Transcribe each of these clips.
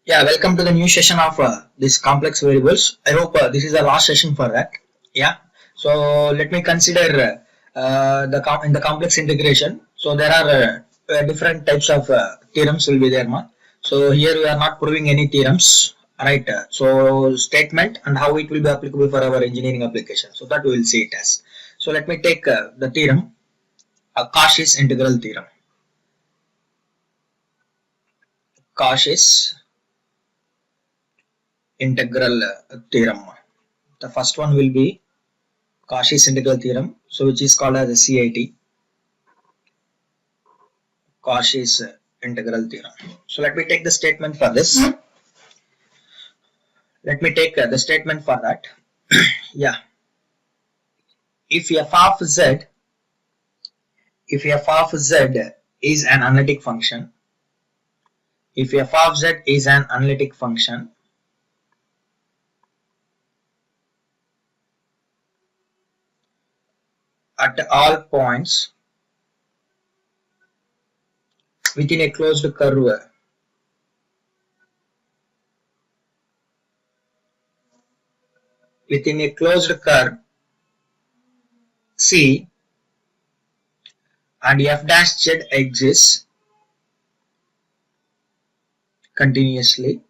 Yeah, welcome to the new session of this complex variables. I hope this is the last session for that. Yeah. So let me consider in the complex integration. So there are different types of theorems will be there, ma. So here we are not proving any theorems, right? So statement and how it will be applicable for our engineering application. So that we will see it as. So let me take the theorem, Cauchy's integral theorem. Cauchy's integral theorem. The first one will be Cauchy's integral theorem, so which is called as the CIT, Cauchy's integral theorem. So let me take the statement for this. Let me take the statement for that. Yeah, if f of z is an analytic function, if f of z is an analytic function, at all points within a closed curve C and f dash z exists continuously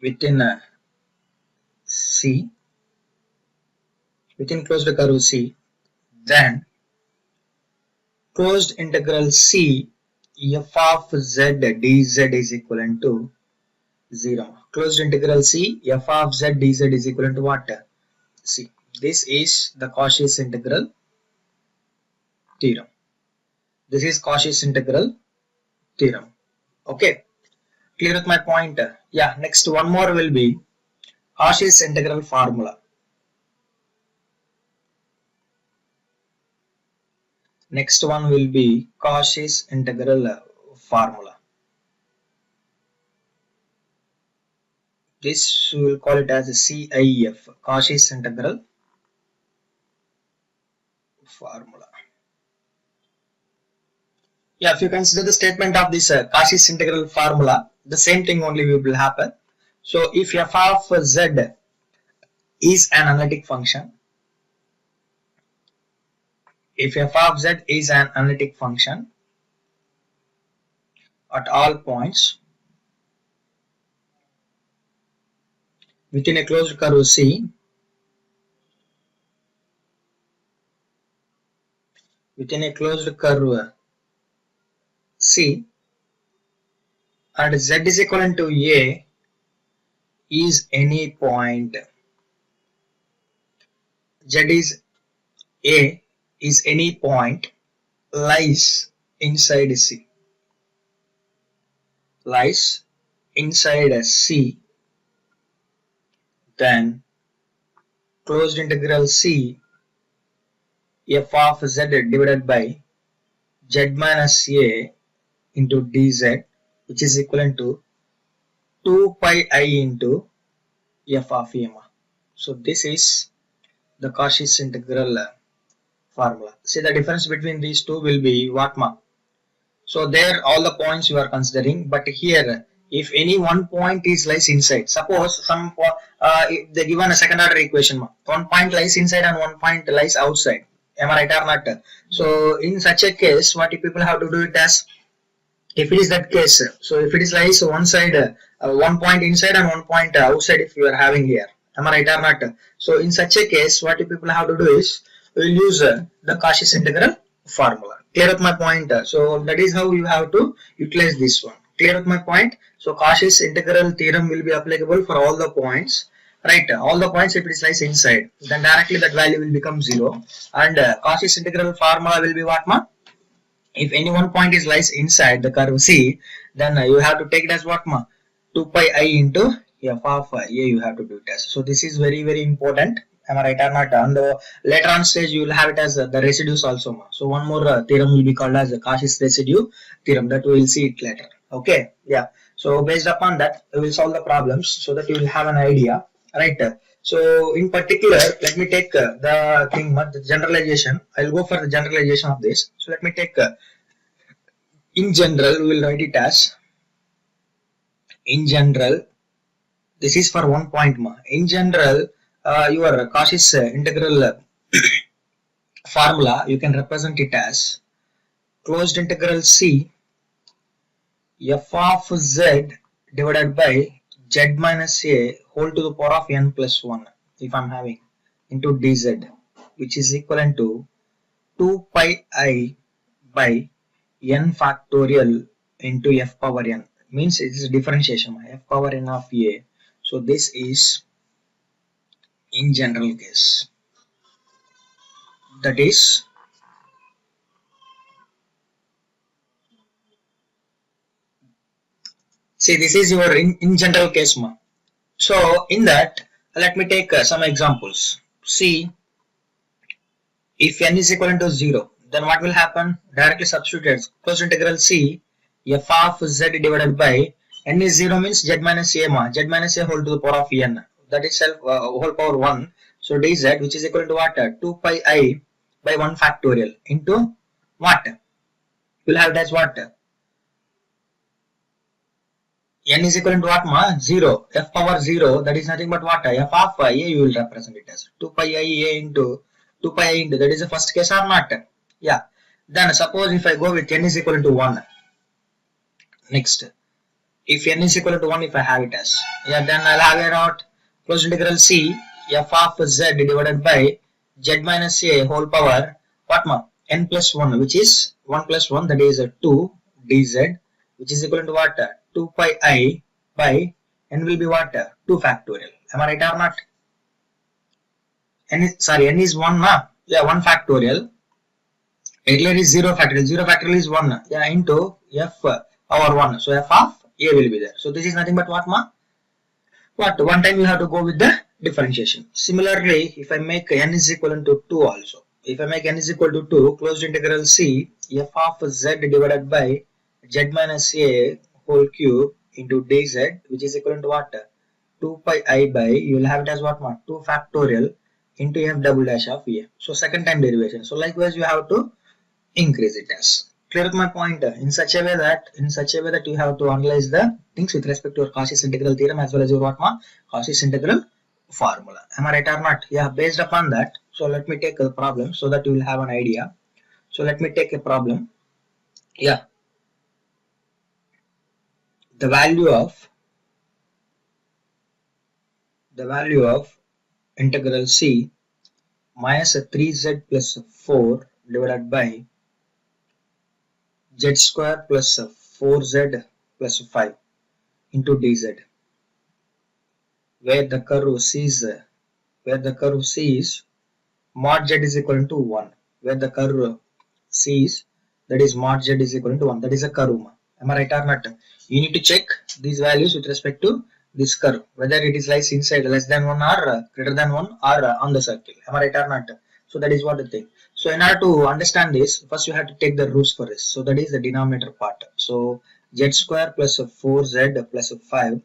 within C, within closed curve C, then closed integral C f of z dz is equivalent to 0. Closed integral C f of z dz is equivalent to what? C. This is the Cauchy's integral theorem. This is Cauchy's integral theorem. Okay. Clear with my point? Yeah. Next one more will be Cauchy's integral formula. Next one will be Cauchy's integral formula. This we will call it as a CIF, Cauchy's integral formula. Yeah, if you consider the statement of this Cauchy's integral formula, the same thing only will happen. So if f of z is an analytic function, if f of z is an analytic function at all points within a closed curve C, within a closed curve C, and z is equivalent to a is any point, z is a is any point lies inside C, lies inside C, then closed integral C f of z divided by z minus a into dz, which is equivalent to 2 pi I into f of m. So this is the Cauchy's integral formula. See, the difference between these two will be what, ma? So there all the points you are considering, but here if any one point is lies inside, suppose some they given a second order equation, ma. One point lies inside and one point lies outside. Am I right or not? So in such a case, what people have to do it as, if it is that case, so if it is lies one side, one point inside and one point outside, if you are having here, am I right or not? So in such a case, what people have to do is, we will use the Cauchy's integral formula. Clear with my point? So that is how you have to utilize this one. Clear with my point? So Cauchy's integral theorem will be applicable for all the points, right? All the points if it is lies inside, then directly that value will become 0, and Cauchy's integral formula will be what, ma? If any one point is lies inside the curve C, then you have to take it as what, ma? 2 pi I into f of a you have to do it as. So this is very very important. Am I right or not? And later on stage you will have it as the residues also, ma. So one more theorem will be called as the Cauchy's residue theorem, that we will see it later. Okay, yeah. So based upon that we will solve the problems so that you will have an idea, right? So in particular, let me take the thing, the generalization. I'll go for the generalization of this. So let me take in general we will write it as, in general, this is for one point ma. In general, your Cauchy's integral formula, you can represent it as closed integral C f of z divided by z minus a whole to the power of n plus 1 if I'm having into dz, which is equivalent to 2 pi I by n factorial into f power n. Means it is differentiation, f power n of a. So this is in general case. That is, see, this is your in general case ma. So in that, let me take some examples. See, if n is equal to 0, then what will happen? Directly substitute closed integral C f of z divided by n is 0 means z minus a ma, z minus a whole to the power of n, that is self whole power 1. So dz, which is equal to what? 2 pi I by 1 factorial into what? You will have it as what? N is equal to what ma? 0. F power 0, that is nothing but what? F of a, you will represent it as 2 pi I a into 2 pi I into, that is the first case or not? Yeah. Then suppose if I go with n is equal to 1. Next, if n is equal to 1, if I have it as, yeah, then I'll have it out closed integral C f of z divided by z minus a whole power what ma? N plus 1, which is 1 plus 1, that is 2 dz, which is equal to what? 2 pi I by n will be what? 2 factorial. Am I right or not? N is 1 na? Yeah, 1 factorial. Earlier is 0 factorial. 0 factorial is 1. Yeah, into f power 1. So f of a will be there. So this is nothing but what ma? What? One time you have to go with the differentiation. Similarly, if I make n is equal to 2 also. If I make n is equal to 2, closed integral C f of z divided by z minus a whole cube into dz, which is equal to what? 2 pi I by, you will have it as what? 2 factorial into f double dash of a. So second time derivation. So likewise you have to increase it as. Clear with my point? In such a way that you have to analyze the things with respect to your Cauchy's integral theorem as well as your what ma? Cauchy's integral formula. Am I right or not? Yeah, based upon that. So let me take a problem so that you will have an idea. So let me take a problem. Yeah. The value of integral C minus 3z plus 4 divided by z square plus 4z plus 5 into dz, where the curve C is mod z is equal to 1, where the curve C is, that is mod z is equal to 1, that is a curve. Am I right or not? You need to check these values with respect to this curve, whether it is lies inside less than 1 or greater than 1 or on the circle. Am I right or not? So that is what the thing. So in order to understand this, first you have to take the roots for this. So that is the denominator part. So z square plus 4z plus 5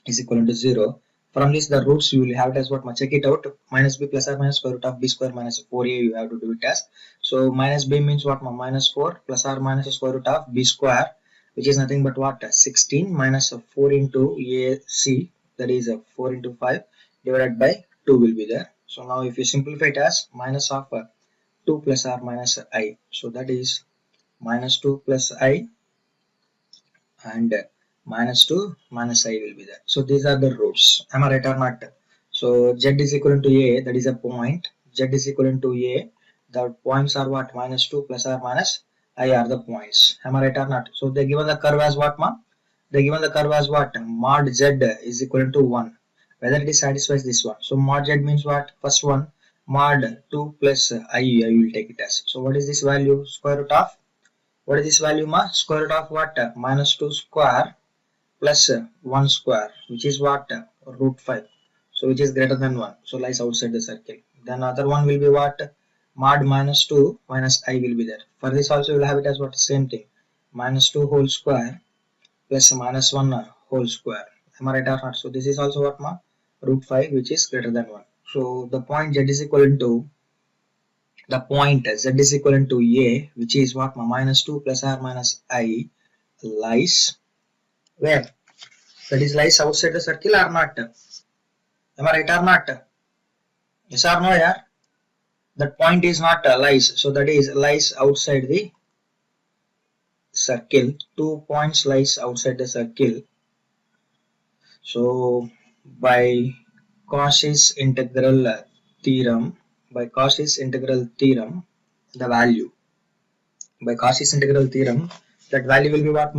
is equal to 0. From this, the roots you will have it as what? Check it out. Minus b plus or minus square root of b square minus 4a, you have to do it as. So minus b means what? Minus 4 plus or minus square root of b square, which is nothing but what? 16 minus 4 into ac, that is 4 into 5 divided by 2 will be there. So now if you simplify it as minus of 2 plus or minus I, so that is minus 2 plus I and minus 2 minus I will be there. So these are the roots. Am I right or not? So z is equal to a, that is a point. Z is equal to a, the points are what? Minus 2 plus or minus I are the points. Am I right or not? So they given the curve as what ma? They given the curve as what? Mod z is equal to 1. Whether it is satisfies this one. So mod z means what? First one, mod 2 plus I will take it as. So what is this value? Square root of, what is this value ma? Square root of what? Minus 2 square plus 1 square, which is what? Root 5. So which is greater than 1. So lies outside the circle. Then other one will be what? Mod minus 2 minus I will be there. For this also you will have it as what? Same thing. Minus 2 whole square plus minus 1 whole square. Am I right or not? So this is also what ma? Root 5, which is greater than 1. So the point z is equal to, the point z is equivalent to a, which is what, minus 2 plus r minus I, lies where? That is lies outside the circle or not? Am I right or not? Yes or no, yeah? That point is not lies, so that is lies outside the circle. 2 points lies outside the circle. So by Cauchy's integral theorem, the value, by Cauchy's integral theorem, that value will be what,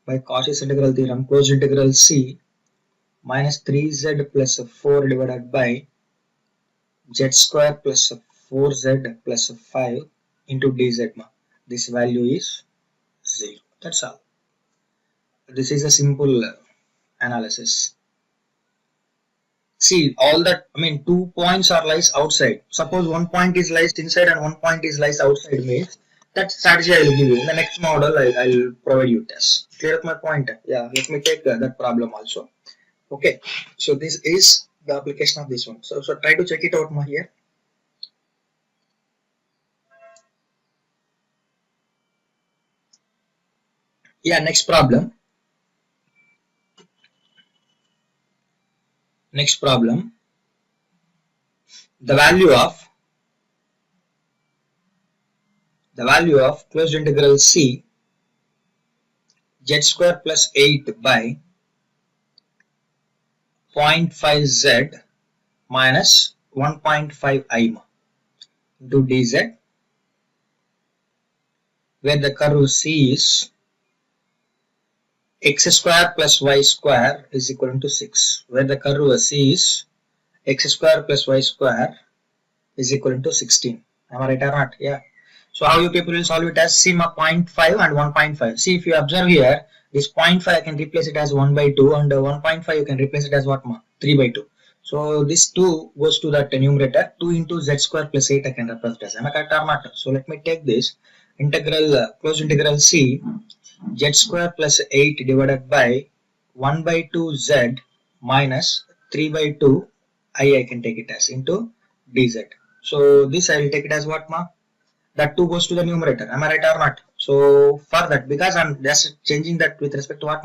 by Cauchy's integral theorem, closed integral c minus 3z plus 4 divided by z square plus 4z plus 5 into dz. This value is 0. That's all. This is a simple analysis. See, all that, 2 points are lies outside. Suppose one point is lies inside and one point is lies outside means that strategy I will give you. In the next model, I'll provide you tests. Clear up my point? Yeah, let me take that problem also. Okay, so this is the application of this one. So try to check it out here. Yeah, next problem. Next problem. The value of closed integral c z square plus 8 by 0.5z minus 1.5i into dz, where the curve c is x square plus y square is equal to 6, where the curve c is x square plus y square is equal to 16. Am I right or not? Yeah. So how you people will solve it as, see, 0.5 and 1.5. See, if you observe here, this 0.5 I can replace it as 1 by 2 and 1.5 you can replace it as what, 3 by 2. So this 2 goes to that numerator. 2 into z square plus 8 I can represent as. Am I correct or not? So let me take this integral, closed integral c z square plus 8 divided by 1 by 2 z minus 3 by 2 I can take it as into dz. So this I will take it as what, that 2 goes to the numerator. Am I right or not? So for that, because I'm just changing that with respect to what,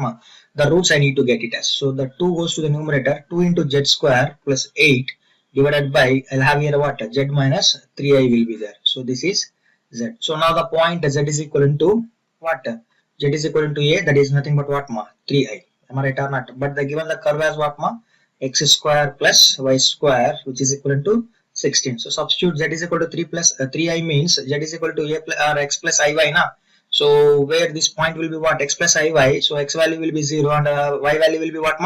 the roots I need to get it as. So the 2 goes to the numerator. 2 into z square plus 8 divided by, I'll have here what, z minus 3i will be there. So this is z. So now the point z is equivalent to what? Z is equivalent to a, that is nothing but what, 3i. Am I right or not? But given the curve as what, x square plus y square, which is equivalent to 16. So substitute z is equal to 3i means z is equal to a plus, or x plus iy na. So where this point will be what, x plus iy, so x value will be 0 and y value will be what,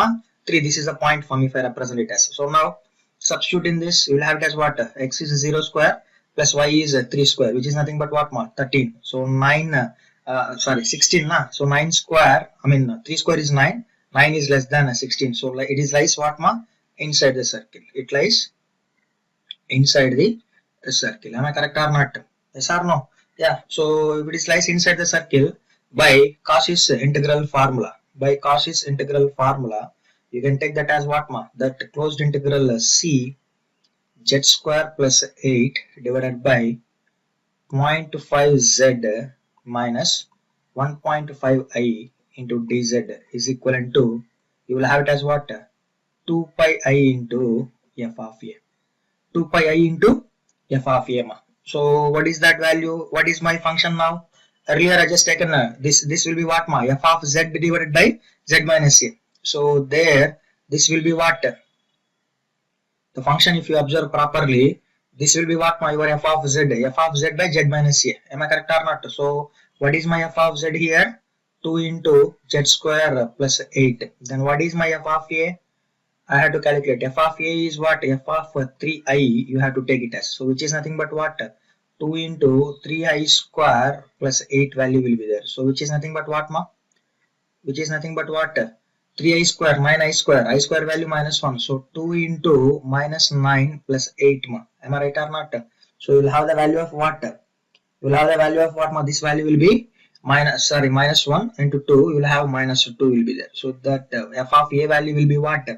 3. This is the point for me if I represent it as. So now substitute in this, you will have it as what, x is 0 square plus y is 3 square, which is nothing but what, 13. So 16 na. So 9 square, 3 square is 9. 9 is less than 16. So it is lies what, inside the circle. It lies inside the circle. Am I correct or not? Yes or no? Yeah. So if it is lies inside the circle, by Cauchy's integral formula, you can take that as what, that closed integral c z square plus 8 divided by 0.5z minus 1.5i into dz is equivalent to, you will have it as what, 2 pi I into f of a. 2 pi I into f of a. So what is that value? What is my function now? Earlier I just taken this will be what, f of z divided by z minus a. So there this will be what, the function, if you observe properly, this will be what, your f of z by z minus a. Am I correct or not? So what is my f of z here? 2 into z square plus 8. Then what is my f of a? I have to calculate. F of a is what? F of 3i you have to take it as. So which is nothing but what? 2 into 3i square plus 8 value will be there. So which is nothing but what, Which is nothing but what? 3i square, 9i square. I square value minus 1. So 2 into minus 9 plus 8, Am I right or not? So you will have the value of what? You will have the value of what, This value will be minus 1 into 2. You will have minus 2 will be there. So that f of a value will be what?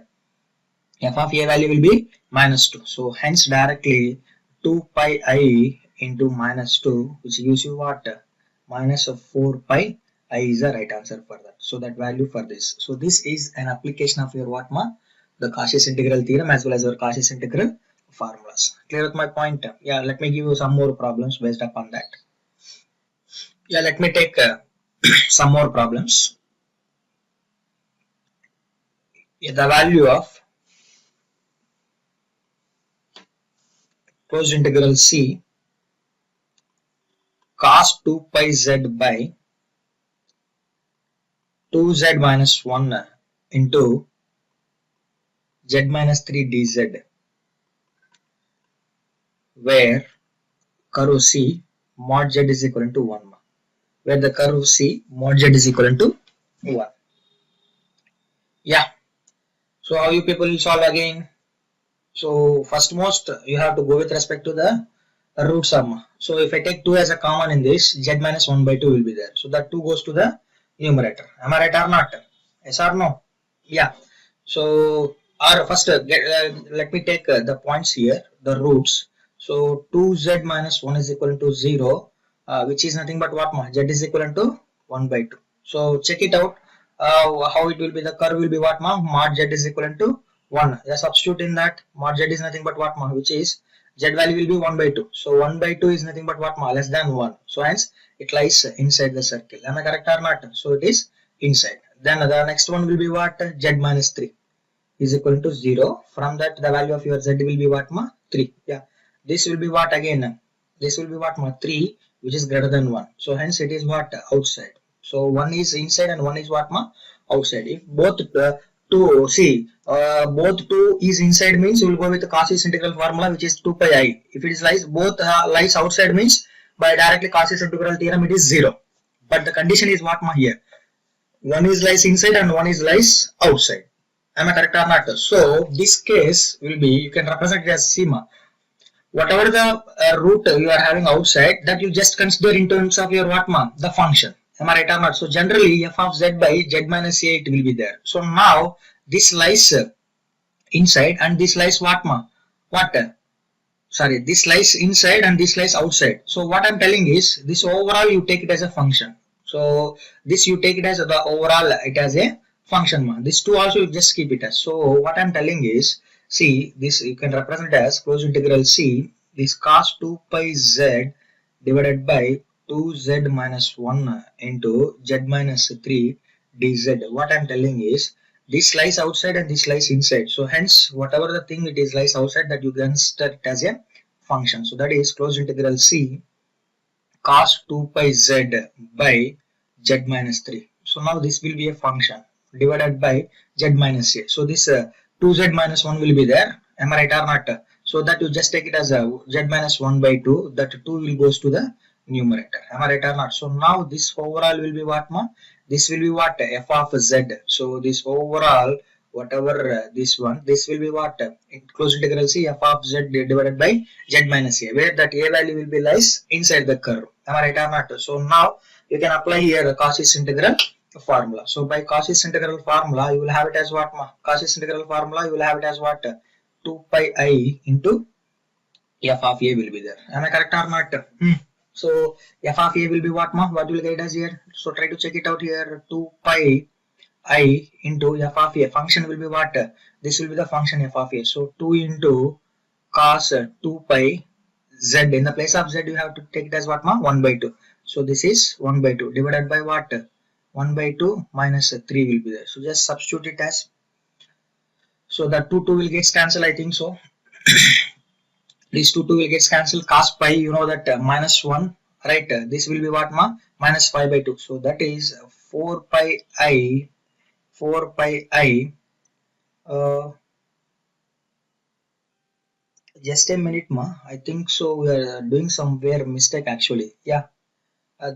F of a value will be minus 2. So hence directly 2 pi I into minus 2, which gives you what? Minus of 4 pi I is the right answer for that. So that value for this. So this is an application of your what ma? The Cauchy's integral theorem as well as your Cauchy's integral formulas. Clear with my point? Yeah, let me give you some more problems based upon that. Yeah, let me take some more problems. Yeah, the value of closed integral C cos 2 pi z by 2z minus 1 into z minus 3 dz, where curve C mod z is equal to 1, where the curve C mod z is equal to 1. Yeah, so how you people will solve again? So first most you have to go with respect to the root sum. So if I take 2 as a common in this, z minus 1 by 2 will be there. So that 2 goes to the numerator. Am I right or not? Yes or no? Yeah. So or first let me take the points here, the roots. So 2z minus 1 is equal to 0, which is nothing but what? Z is equal to 1 by 2. So check it out. How it will be? The curve will be what? Mod z is equal to 1. Just substitute in that. Mod z is nothing but what? Which is z value will be 1 by 2. So 1 by 2 is nothing but what? Less than 1. So hence it lies inside the circle. Am I correct or not? So it is inside. Then the next one will be what? Z minus 3 is equal to 0. From that the value of your z will be what? 3. Yeah. This will be what again? This will be what? 3, which is greater than 1. So hence it is what? Outside. So one is inside and one is what? Outside. If both both 2 is inside means you will go with the Cauchy's integral formula, which is 2 pi I. If it is lies both lies outside means by directly Cauchy's integral theorem it is 0. But the condition is what here? One is lies inside and one is lies outside. Am I correct or not? So this case will be, you can represent it as sigma. Whatever the root you are having outside, that you just consider in terms of your what the function. Am I right or not? So generally f of z by z minus a it will be there. So now this lies inside and this lies what sorry, this lies inside and this lies outside. So what I'm telling is this overall you take it as a function. So this you take it as the overall it as a function. This 2 also you just keep it as. So what I'm telling is, see, this you can represent as closed integral C, this cos 2 pi z divided by 2z minus 1 into z minus 3 dz. What I'm telling is this lies outside and this lies inside. So hence whatever the thing it is lies outside, that you consider it as a function. So that is closed integral C cos 2 pi z by z minus 3. So now this will be a function divided by z minus a. So this 2z minus 1 will be there. Am I right or not? So that you just take it as a z minus 1 by 2. That 2 will goes to the numerator. Am I right or not? So now this overall will be what? This will be what? F of z. So this overall, whatever this one, this will be what? Closed integral C f of z divided by z minus a, where that a value will be lies inside the curve. Am I right or not? So now you can apply here the Cauchy's integral formula. So by Cauchy's integral formula, you will have it as what? Cauchy's integral formula, you will have it as what? 2 pi I into f of a will be there. Am I correct or not? So f of a will be what? What will get us here? So try to check it out here. 2 pi I into f of a. Function will be what? This will be the function f of a. So 2 into cos 2 pi z. In the place of z, you have to take it as what? 1 by 2. So this is 1 by 2 divided by what? 1 by 2 minus 3 will be there. So just substitute it as. So the 2 will get cancelled, I think so. These 2 will get cancelled. Cos pi, you know that minus 1, right? This will be what? Minus 5 by 2. So that is 4 pi I. 4 pi I. Just a minute, I think so. We are doing somewhere mistake actually. Yeah.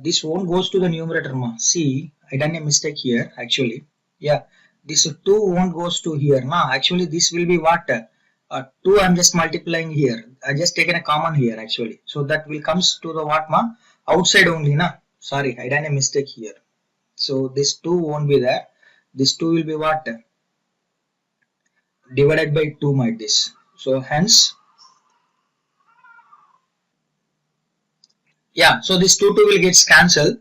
This won't goes to the numerator, See, I done a mistake here actually. Yeah. This 2 won't goes to here. Actually this will be what? 2 I'm just multiplying here. I just taken a common here actually. So that will comes to the what? Outside only, Sorry, I done a mistake here. So this 2 won't be there. This 2 will be what? Divided by 2 might this. So hence Yeah, so this 2 will get cancelled.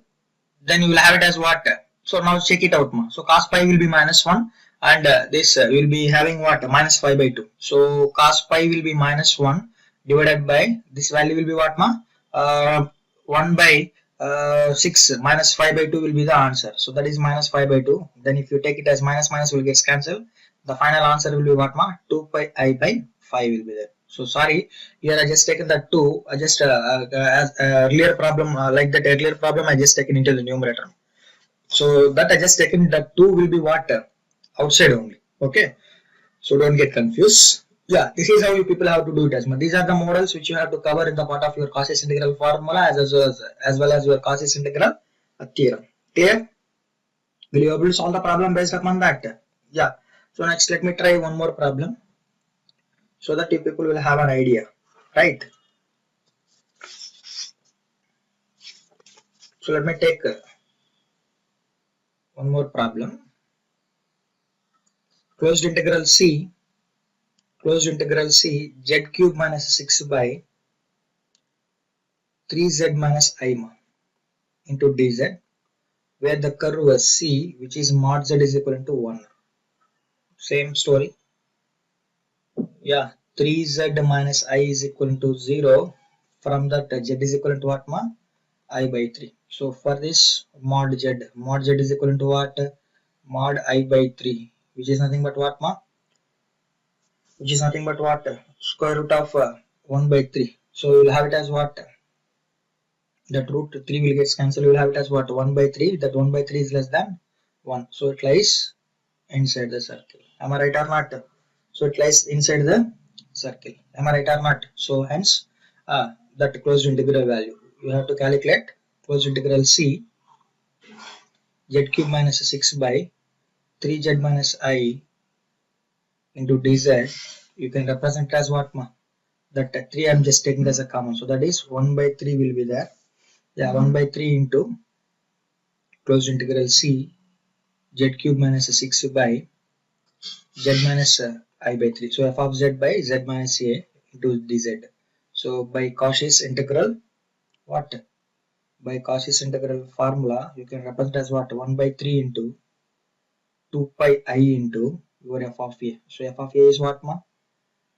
Then you will have it as what? So now check it out. So cos pi will be minus 1 and this will be having what? Minus 5 by 2. So cos pi will be minus 1 divided by this value will be what? 1 by 6 minus 5 by 2 will be the answer. So that is minus 5 by 2. Then if you take it as minus minus will get cancelled. The final answer will be what? 2 pi I by 5 will be there. So sorry, here I just taken that 2. I just as earlier problem like that earlier problem I just taken into the numerator. So that I just taken that 2 will be what? Outside only. Okay. So don't get confused. Yeah, this is how you people have to do it as well. These are the models which you have to cover in the part of your Cauchy integral formula as well as your Cauchy integral theorem. Clear? Will you able to solve the problem based upon that? Yeah. So next let me try one more problem so that you people will have an idea. Right? So let me take one more problem. Closed integral C z cube minus 6 by 3z minus I into dz, where the curve C, which is mod z, is equal to 1. Same story. Yeah, 3z minus I is equal to 0. From that, z is equal to what? I by 3. So for this mod z is equal to what? Mod I by 3, which is nothing but what? Which is nothing but what? Square root of 1 by 3. So you will have it as what? That root 3 will get cancelled. You will have it as what? 1 by 3. That 1 by 3 is less than 1. So it lies inside the circle. Am I right or not? So it lies inside the circle. Am I right or not? So hence that closed integral value. You have to calculate closed integral C z cube minus 6 by 3z minus I into dz. You can represent as what? That 3 I am just taking as a common. So that is 1 by 3 will be there. Yeah, 1 by 3 into closed integral C z cube minus 6 by z minus I by 3. So f of z by z minus a into dz. So by Cauchy's integral, what? By Cauchy's integral formula, you can represent as what? 1 by 3 into 2 pi I into your f of a. So f of a is what?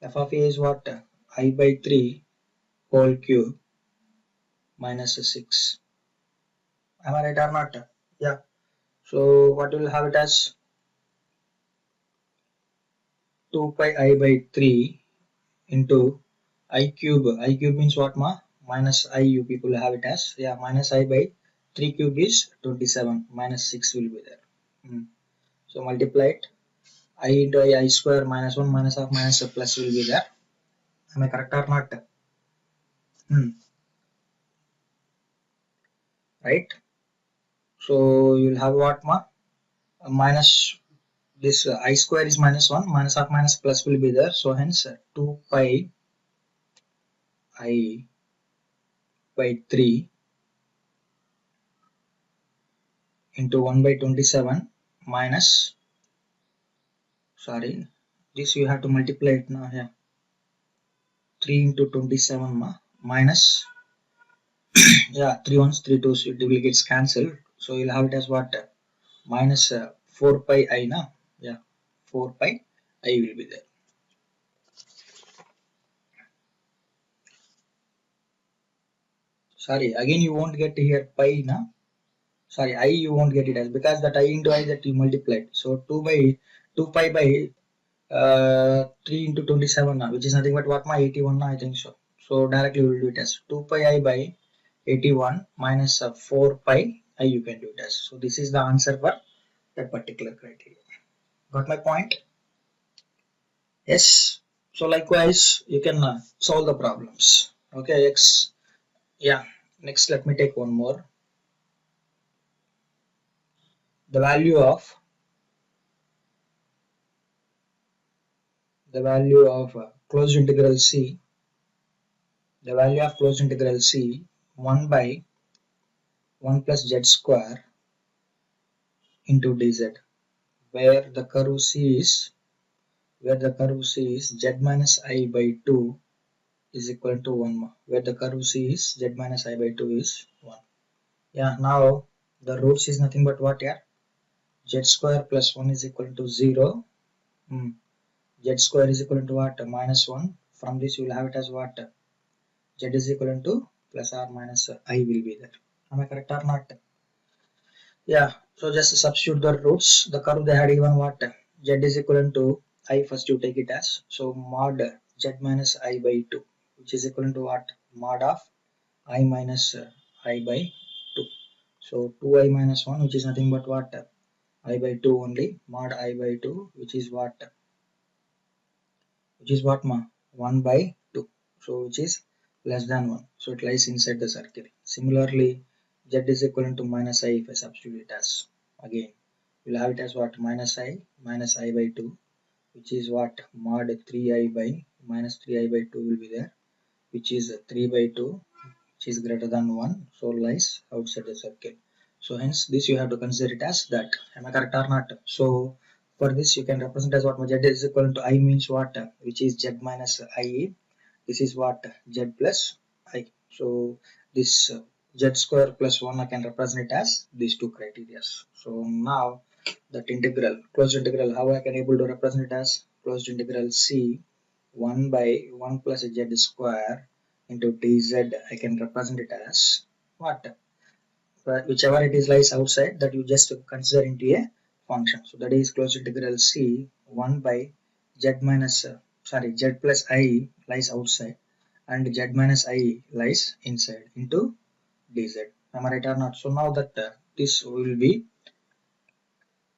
F of a is what? I by 3 whole cube minus 6. Am I right or not? Yeah. So what will have it as? 2 pi I by 3 into I cube. I cube means what? Minus I, you people have it as. Yeah, minus I by 3 cube is 27. Minus 6 will be there. So multiply it. I into I square minus 1 minus half minus a plus will be there. Am I correct or not? Right? So you'll have what? Minus this I square is minus 1 minus half minus plus will be there. So hence 2 pi I by 3 into 1 by 27 minus, sorry, this you have to multiply it now here. 3 into 27 minus yeah, 3 ones 3 2s, it will get cancelled. So you'll have it as what? Minus 4 pi I na. Yeah, 4 pi I will be there. Sorry, again you won't get here pi na. Sorry, I you won't get it as, because that I into I that you multiplied. So 2 pi by 3 into 27 now, which is nothing but what? 81 now, I think so. So directly we will do it as 2 pi I by 81 minus 4 pi I, you can do it as. So this is the answer for that particular criteria. Got my point? Yes. So likewise you can solve the problems. Okay, yeah. Next let me take one more. The value of closed integral C, the value of closed integral C 1 by 1 plus z square into dz, where the curve C is z minus I by 2 is equal to 1, where the curve C is z minus I by 2 is 1. Yeah, now the roots is nothing but what here? Z square plus 1 is equal to 0. Z square is equal to what? Minus 1. From this you will have it as what? Z is equal to plus or minus I will be there. Am I correct or not? Yeah, so just substitute the roots. The curve they had given what? Z is equal to I, first you take it as, so mod Z minus I by 2, which is equal to what? Mod of I minus I by 2. So 2I minus 1, which is nothing but what? I by 2 only. Mod I by 2, which is what? Which is what, ma? 1 by 2. So which is less than 1. So it lies inside the circle. Similarly, Z is equal to minus I if I substitute it as. Again, we'll have it as what? Minus I by 2, which is what? Mod 3I by minus 3I by 2 will be there, which is 3 by 2, which is greater than 1. So lies outside the circle. So hence this you have to consider it as that. Am I correct or not? So for this you can represent as what? Z is equal to I means what? Which is Z minus I. This is what? Z plus I. So this Z square plus 1 I can represent it as these two criteria. So now that integral, closed integral, how I can able to represent it as? Closed integral C 1 by 1 plus Z square into dz, I can represent it as what? Whichever it is lies outside, that you just consider into a function. So that is closed integral C 1 by Z minus Z plus I lies outside and Z minus I lies inside into dz. Am I right or not? So now that this will be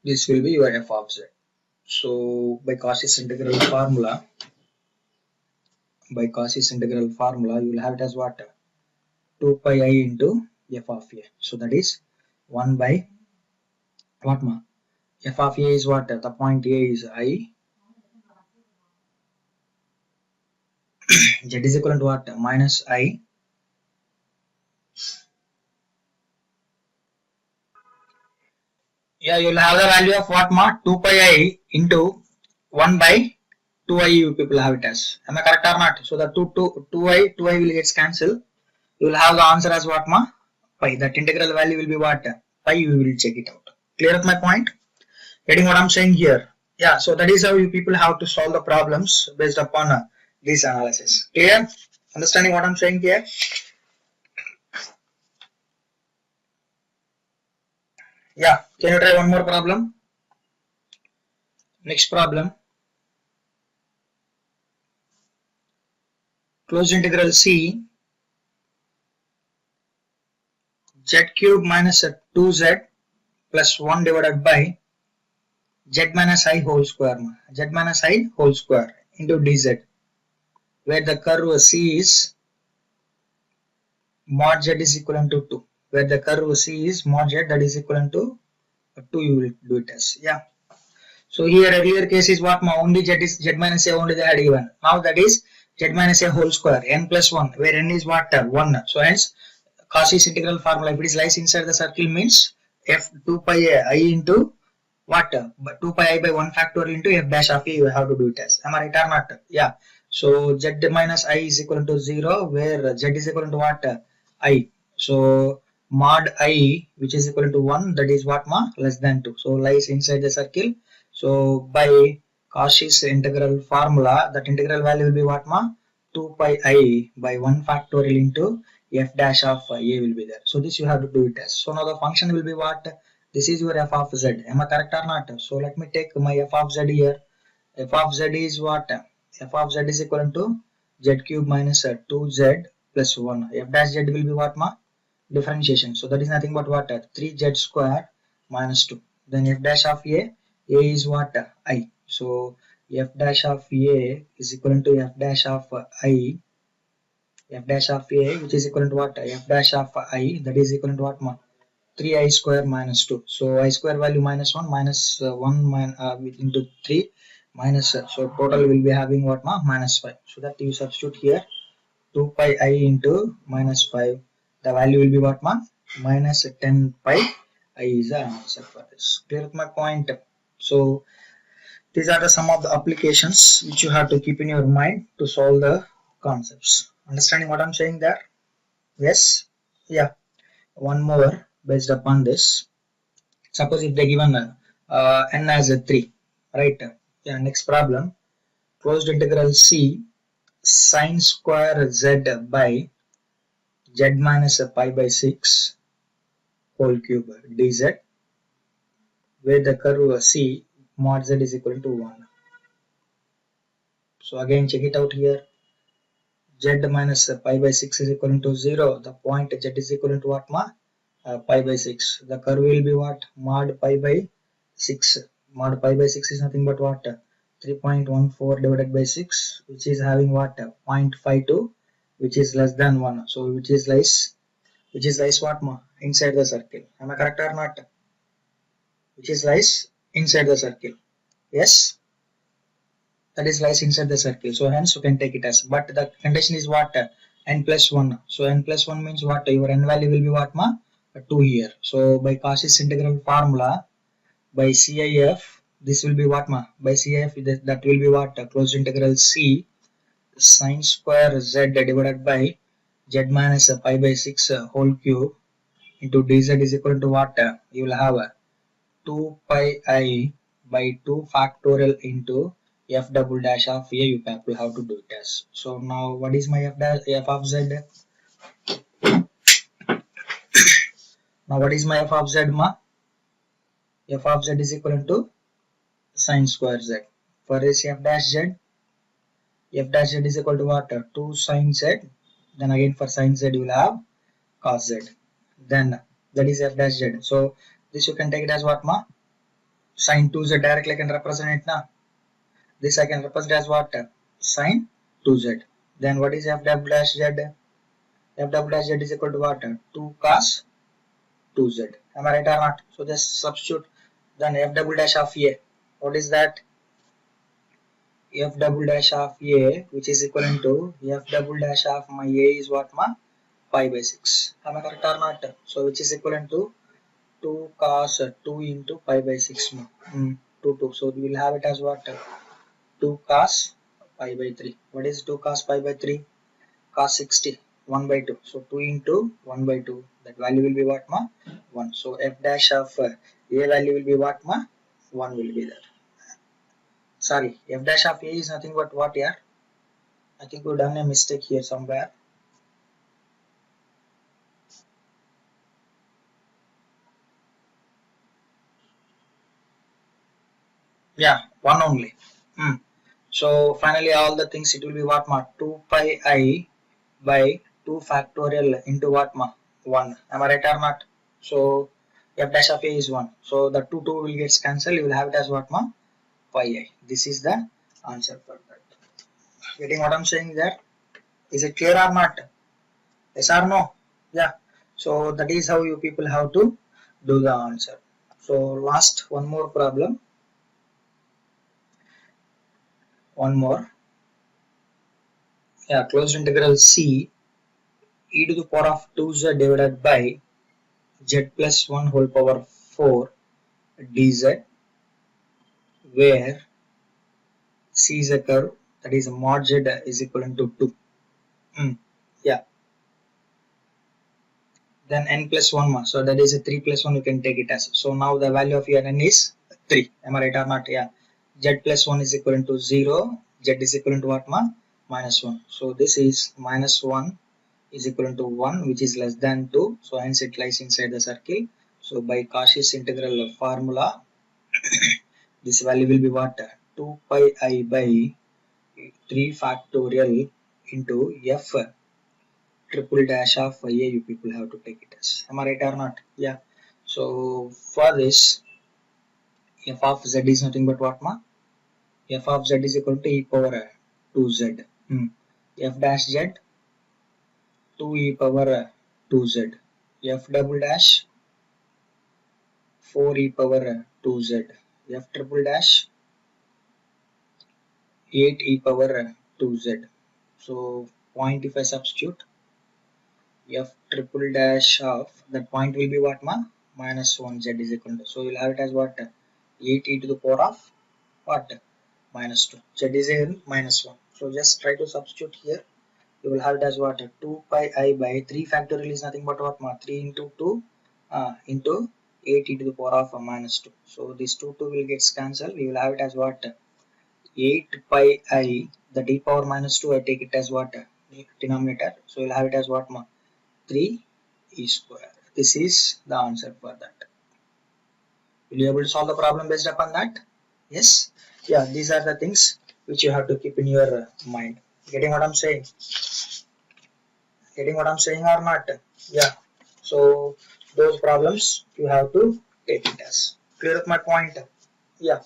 your f of z. So by Cauchy's integral formula, you will have it as what? 2 pi I into f of a. So that is 1 by what, ma? F of a is what? The point a is I. Z is equal to what? Minus I. Yeah, you will have the value of what, ma? 2 pi I into 1 by 2i you people have it as. Am I correct or not? So the 2i will get cancelled. You will have the answer as what, ma? Pi. That integral value will be what? Pi. We will check it out. Clear with my point? Getting what I'm saying here? Yeah, so that is how you people have to solve the problems based upon this analysis. Clear? Understanding what I'm saying here? Yeah, can you try one more problem? Next problem. Closed integral C z cube minus 2z plus 1 divided by z minus I whole square, into dz, where the curve C is mod z is equivalent to 2. Where the curve C is mod z, that is equivalent to 2, you will do it as. Yeah. So here earlier case is what, only z minus a only they had given. Now that is z minus a whole square, n plus 1, where n is what? 1. So hence Cauchy's integral formula, if it is lies inside the circle, means f 2 pi I into what? 2 pi I by 1 factorial into f dash of a, you have to do it as. Am I right or not? Yeah. So z minus I is equal to 0, where z is equal to what? I. So mod I, which is equal to 1, that is what, ma? Less than 2. So lies inside the circle. So by Cauchy's integral formula, that integral value will be what, ma? 2 pi I by 1 factorial into f dash of a will be there. So this you have to do it as. So now the function will be what? This is your f of z. Am I correct or not? So let me take my f of z here. F of z is what? F of z is equal to z cube minus 2z plus 1. F dash z will be what, ma? Differentiation. So that is nothing but what? 3z square minus 2. Then f dash of a is what? I. So f dash of a is equal to f dash of I. F dash of a, which is equal to what? F dash of I, that is equal to what, ma? 3i square minus 2. So I square value minus 1 minus 1 into 3 minus, so total will be having what, ma? Minus 5. So that you substitute here 2 pi I into minus 5. The value will be what, ma? Minus 10 pi I is the answer for this. Clear with my point? So these are the some of the applications which you have to keep in your mind to solve the concepts. Understanding what I'm saying there? Yes? Yeah. One more based upon this. Suppose if they given n as a 3, right? Yeah. Next problem. Closed integral c sine square z by z minus pi by 6 whole cube dz, where the curve c mod z is equal to 1. So again check it out here. Z minus pi by 6 is equal to 0. The point z is equal to what, ma? Pi by 6. The curve will be what? Mod pi by 6. Mod pi by 6 is nothing but what? 3.14 divided by 6, which is having what? 0.52, which is less than 1. So which is lies what, ma? Inside the circle. Am I correct or not? Which is lies inside the circle. Yes? That is lies inside the circle. So hence you can take it as. But the condition is what? N plus 1. So n plus 1 means what? Your n value will be what, ma? 2 here. So by Cauchy's integral formula, by CIF, this will be what, ma? By CIF, that will be what? Closed integral c sine square z divided by z minus pi by 6 whole cube into dz is equal to what? You will have 2 pi I by 2 factorial into f double dash of a. You people have to do it as. So now what is my f of z? Now what is my f of z, ma? F of z is equal to sine square z. For this f dash z is equal to what? 2 sine z. Then again for sine z you will have cos z. Then that is f dash z. So this you can take it as what, ma? Sine 2z directly I can represent it now. This I can represent as what? Sine 2z. Then what is f double dash z? F double dash z is equal to what? 2 cos 2z. Am I right or not? So just substitute. Then f double dash of a. What is that? F double dash of a, which is equivalent to f double dash of my a is what, ma? Pi by 6. Am I correct or not? So which is equivalent to 2 cos 2 into pi by 6, ma? 2. So we will have it as what? 2 cos pi by 3. What is 2 cos pi by 3? Cos 60. 1 by 2. So 2 into 1 by 2. That value will be what, ma? 1. So f dash of a value will be what, ma? 1 will be there. Sorry, f dash of a is nothing but what here? I think we've done a mistake here somewhere. Yeah, 1 only. So finally all the things it will be what, ma? 2 pi I by 2 factorial into what, ma? 1. Am I right or not? So f dash of a is 1. So the 2 will get cancelled. You will have it as what, ma? Pi I. This is the answer for that. Getting what I'm saying there? Is it clear or not? Yes or no? Yeah. So that is how you people have to do the answer. So last one more problem. One more. Yeah, closed integral c e to the power of 2z divided by z plus 1 whole power 4 dz, where c is a curve, that is mod z is equal to 2. Yeah. Then n plus 1 ma. So that is a 3 plus 1, you can take it as. So now the value of your n is 3. Am I right or not? Yeah. Z plus 1 is equal to 0. Z is equal to what, ma? Minus 1. So this is minus 1 is equal to 1, which is less than 2. So hence it lies inside the circle. So by Cauchy's integral formula, this value will be what? 2 pi I by 3 factorial into f triple dash of a. You people have to take it as. Am I right or not? Yeah. So for this, f of z is nothing but what, ma? F of z is equal to e power 2z. F dash z 2 e power 2z. F double dash 4 e power 2z. F triple dash 8 e power 2z. So point if I substitute, f triple dash of that point will be what, ma? Minus 1 z is equal to. So you'll have it as what? 8 e to the power of what? Minus 2. Z is in minus 1. So just try to substitute here. you will have it as what? 2 pi I by 3 factorial is nothing but what? 3 into 2 into 8 into the power of minus 2. So this 2 will get cancelled. We will have it as what? 8 pi I, the d power minus 2, I take it as what? Denominator. So we'll have it as what? 3 e square. This is the answer for that. Will you able to solve the problem based upon that? Yes. Yeah, these are the things which you have to keep in your mind. Getting what I'm saying? Getting what I'm saying or not? Yeah. So those problems you have to take it as. Clear up my point? Yeah.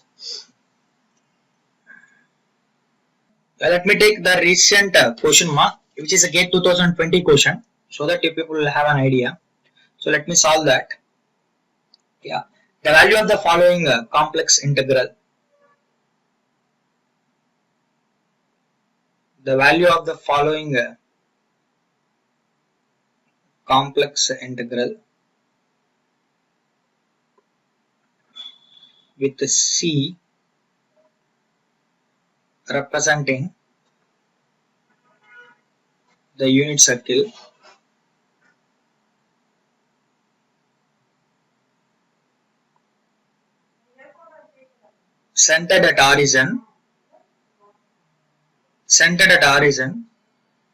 Let me take the recent question mark, which is a GATE 2020 question, so that you people will have an idea. So let me solve that. Yeah. The value of the following complex integral. The value of the following complex integral with C representing the unit circle centered at origin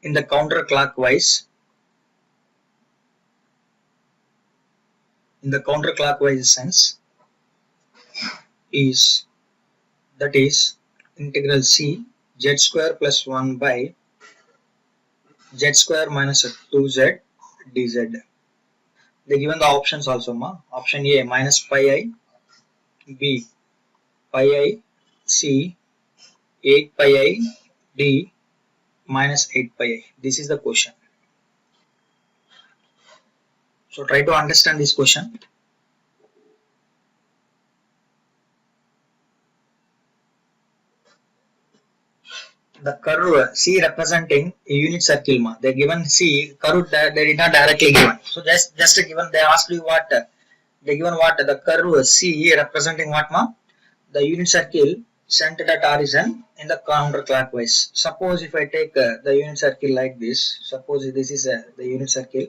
in the counterclockwise sense is, that is, integral C z square plus 1 by z square minus 2z dz. They given the options also, option A minus pi I, B pi I, C 8 pi I, D minus 8 pi I. This is the question. So try to understand this question. The curve C representing a unit circle, they given C curve that they did not directly given. So just given, they asked you what they given, what the curve C representing what, the unit circle centered at origin in the counterclockwise. Suppose if I take the unit circle like this, suppose this is the unit circle,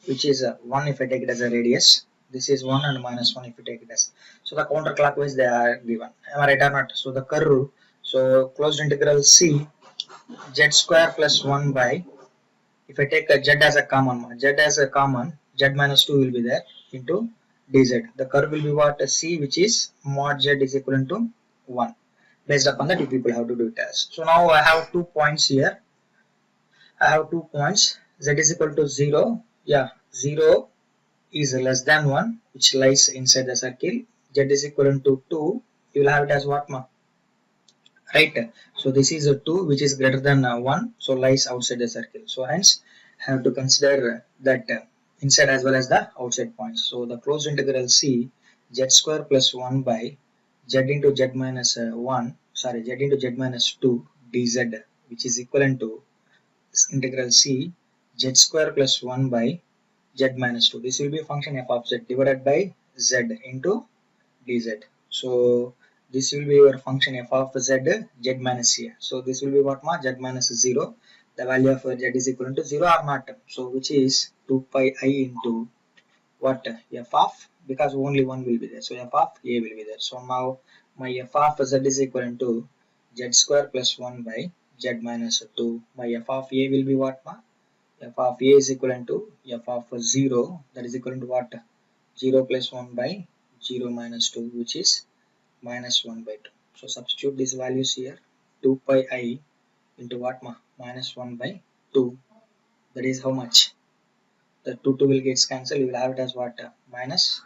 which is 1 if I take it as a radius. This is 1 and minus 1 if you take it as. So the counterclockwise they are given. Am I right or not? So the curve, so closed integral C z square plus 1 by, if I take a z as a common, z minus 2 will be there into dz. The curve will be what? C, which is mod z is equivalent to 1. Based upon that, you people have to do it as. So now I have 2 points here. I have 2 points. Z is equal to 0. Yeah, 0 is less than 1, which lies inside the circle. Z is equivalent to 2. You will have it as what, right? So this is a 2 which is greater than 1, so lies outside the circle. So hence have to consider that inside as well as the outside points. So the closed integral C z square plus 1 by z into z minus 1, sorry, z into z minus 2 dz, which is equivalent to integral C z square plus 1 by z minus 2. This will be a function f of z divided by z into dz. So this will be your function f of z minus a. So this will be what, z minus 0. The value of z is equal to 0 or not. So which is 2 pi I into what, f of, because only 1 will be there. So f of a will be there. So now my f of z is equal to z square plus 1 by z minus 2. My f of a will be what, f of a is equal to f of 0, that is equal to what, 0 plus 1 by 0 minus 2, which is minus 1 by 2. So substitute these values here. 2 pi I into what, minus 1 by 2. That is how much? The 2 will get cancelled. You will have it as what? Minus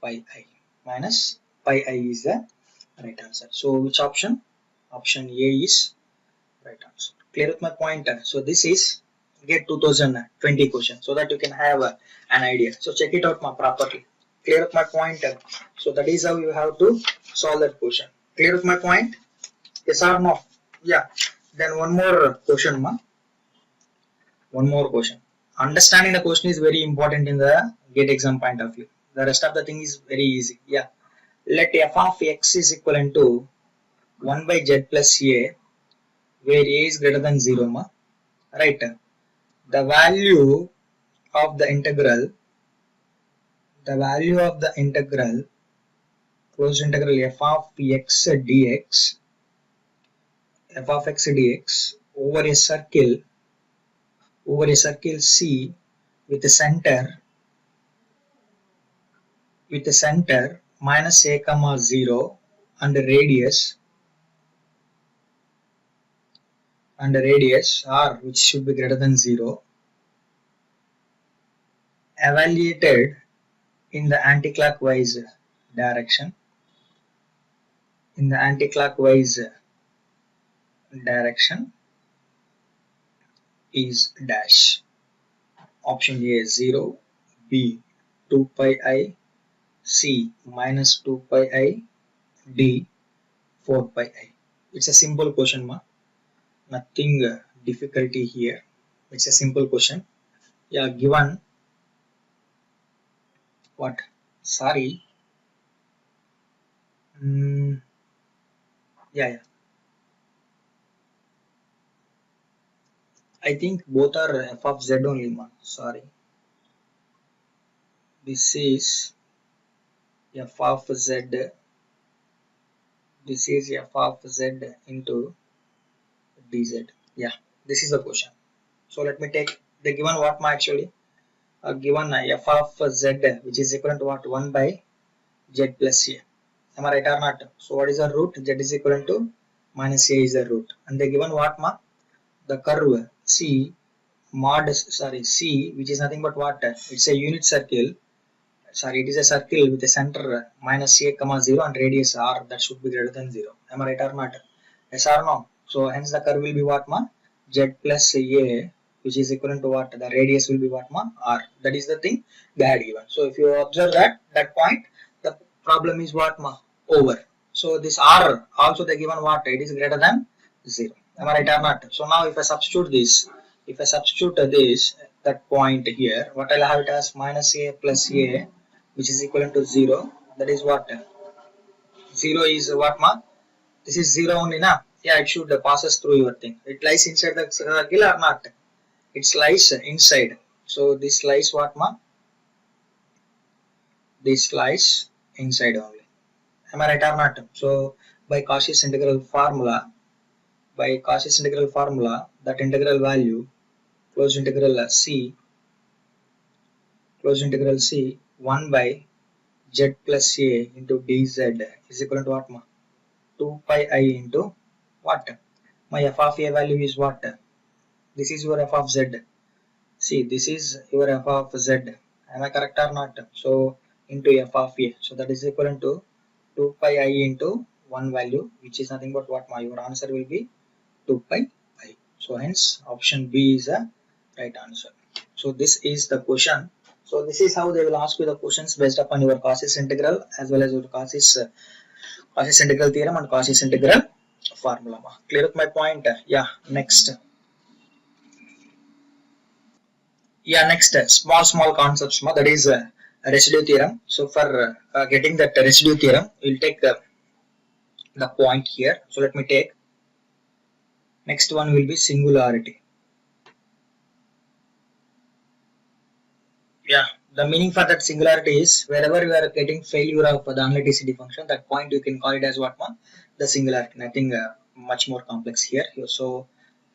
pi I. Minus pi I is the right answer. So which option? Option A is right answer. Clear with my point? So this is GATE 2020 question, so that you can have an idea. So check it out properly. Clear with my point? So that is how you have to solve that question. Clear with my point? Yes or no? Yeah. Then one more question, One more question. Understanding the question is very important in the GATE exam point of view. The rest of the thing is very easy. Yeah. Let f of x is equivalent to 1 by z plus a, where a is greater than 0, right? The value of the integral, closed integral f of x dx, over a circle C with a center minus a comma 0 and radius r, which should be greater than 0, evaluated in the anticlockwise direction. Is dash. Option A 0, B 2 pi I, C minus 2 pi I, D 4 pi I. It's a simple question, nothing difficulty here. It's a simple question. Yeah, given what? Sorry. Yeah. I think both are f of z only, sorry. This is f of z. This is f of z into dz. Yeah, this is the question. So let me take the given what actually. Given f of z, which is equivalent to what? 1 by z plus a. Am I right or not? So what is the root? Z is equivalent to minus a is the root. And they given what, the curve C, which is nothing but what? It's a unit circle. Sorry, it is a circle with a center minus a comma 0 and radius r that should be greater than 0. Am I right or not? Yes or no? So hence the curve will be what, z plus a, which is equivalent to what? The radius will be what, r. That is the thing they had given. So if you observe that point, the problem is what, over. So this r also they given what? It is greater than 0. Am I right or not? So now if I substitute this, that point here, what I'll have it as minus a plus a, which is equivalent to 0. That is what? 0 is what, This is 0 only, na? Yeah, it should passes through your thing. It lies inside the circle or not? It lies inside. So this lies what, This lies inside only. Am I right or not? So by Cauchy's integral formula, that integral value, closed integral C 1 by z plus a into dz is equal to what, 2 pi I into what? My f of a value is what? This is your f of z. See, this is your f of z. Am I correct or not? So into f of a. So that is equivalent to 2 pi I into one value, which is nothing but what, your answer will be 2 pi I. So hence option B is the right answer. So this is the question. So this is how they will ask you the questions based upon your Cauchy's integral as well as your Cauchy's integral theorem and Cauchy's integral formula. Clear with my point? Yeah, next. Yeah, next, small concepts, that is residue theorem. So for getting that residue theorem, we'll take the point here. So let me take. Next one will be singularity. Yeah, the meaning for that singularity is wherever you are getting failure of the analyticity function, that point you can call it as what, the singularity. Nothing much more complex here. So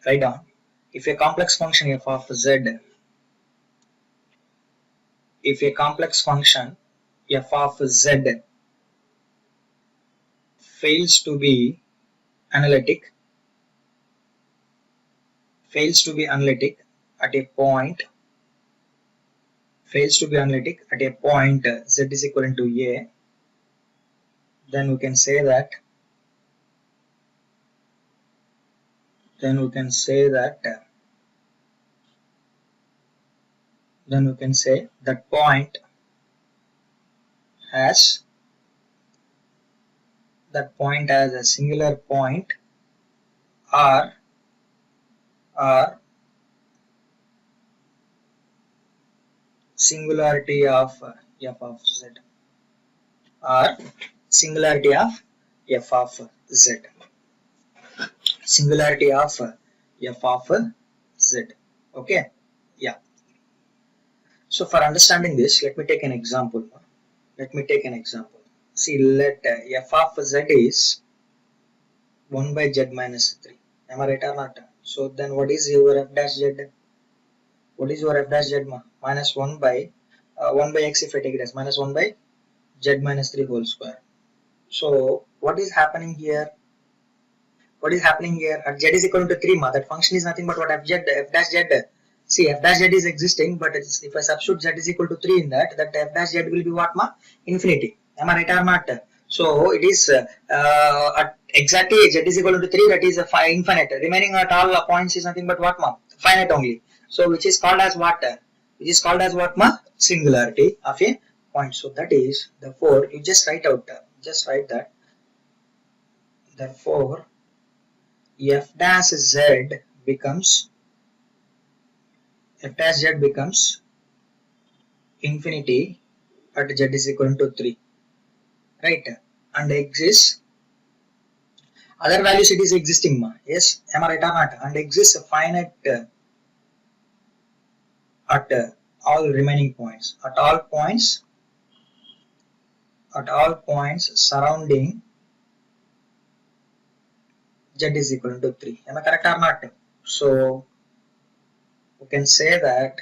write down, if a complex function f of z, if a complex function f of z fails to be analytic at a point, z is equivalent to a, then we can say that that point has a singular point or singularity of f of z, or singularity of f of z, singularity of f of z. Okay, yeah. So for understanding this, let me take an example. See, let f of z is 1 by z minus 3. Am I right or not? So then what is your f dash z? What is your f dash z? Minus 1 by 1 by x if I take it as minus 1 by z minus 3 whole square. So what is happening here? At z is equal to 3 that function is nothing but what f dash z. See, f dash z is existing, but if I substitute z is equal to 3 in that f dash z will be what infinity. Am I right or not? So it is at exactly z is equal to 3, that is infinite. Remaining at all points is nothing but what finite only. So which is called as what? Singularity of a point. So that is, therefore you just write that. Therefore f dash z becomes infinity at z is equal to 3, right? And exists other values, it is existing yes, am I right or not? And exists finite at all remaining points, at all points surrounding z is equal to 3. Am I correct or not? So we can say that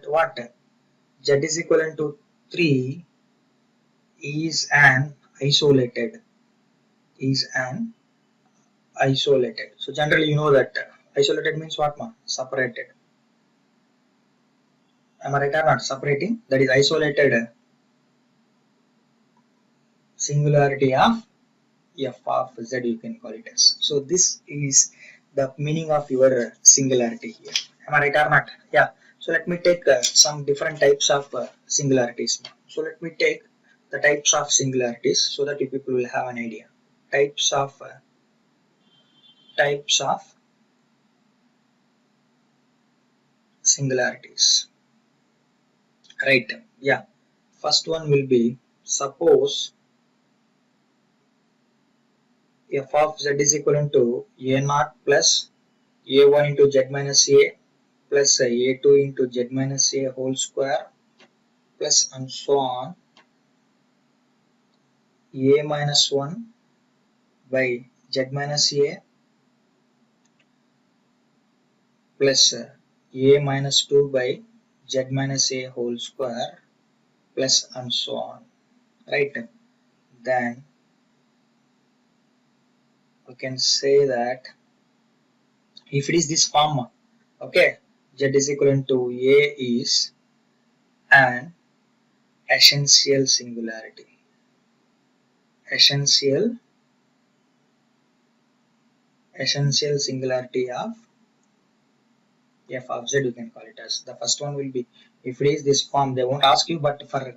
what z is equal to 3 is an isolated. So generally you know that isolated means what separated. Am I right or not? Separating, that is isolated singularity of f of z, you can call it as. So this is the meaning of your singularity here. Am I right or not? Yeah. So let me take some different types of singularities. So let me take the types of singularities so that you people will have an idea. Types of singularities. Right. Yeah. First one will be, suppose f of z is equal to a naught plus a1 into z minus a plus a2 into z minus a whole square plus and so on, a minus 1 by z minus a plus a minus 2 by z minus a whole square plus and so on, right? Then we can say that if it is this form, okay, z is equal to a is an essential singularity. Essential singularity of f of z, you can call it as. The first one will be, if it is this form, they won't ask you, but for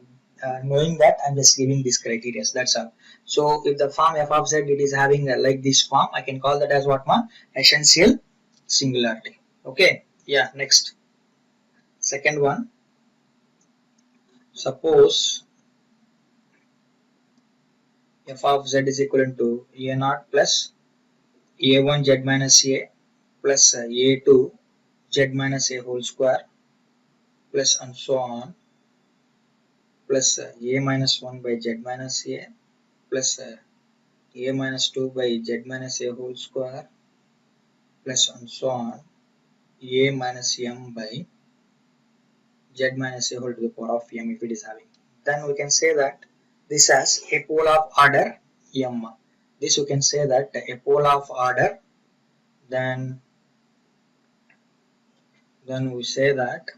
knowing that, I'm just giving this criteria, that's all. So if the form f of z it is having like this form, I can call that as what essential singularity. Okay, yeah. Next, second one, suppose f of z is equal to a naught plus a1 z minus a plus a2 z minus a whole square plus and so on plus a minus 1 by z minus a plus a minus 2 by z minus a whole square plus and so on a minus m by z minus a whole to the power of m if it is having. Then we can say that this has a pole of order m. This we can say that a pole of order. Then we say that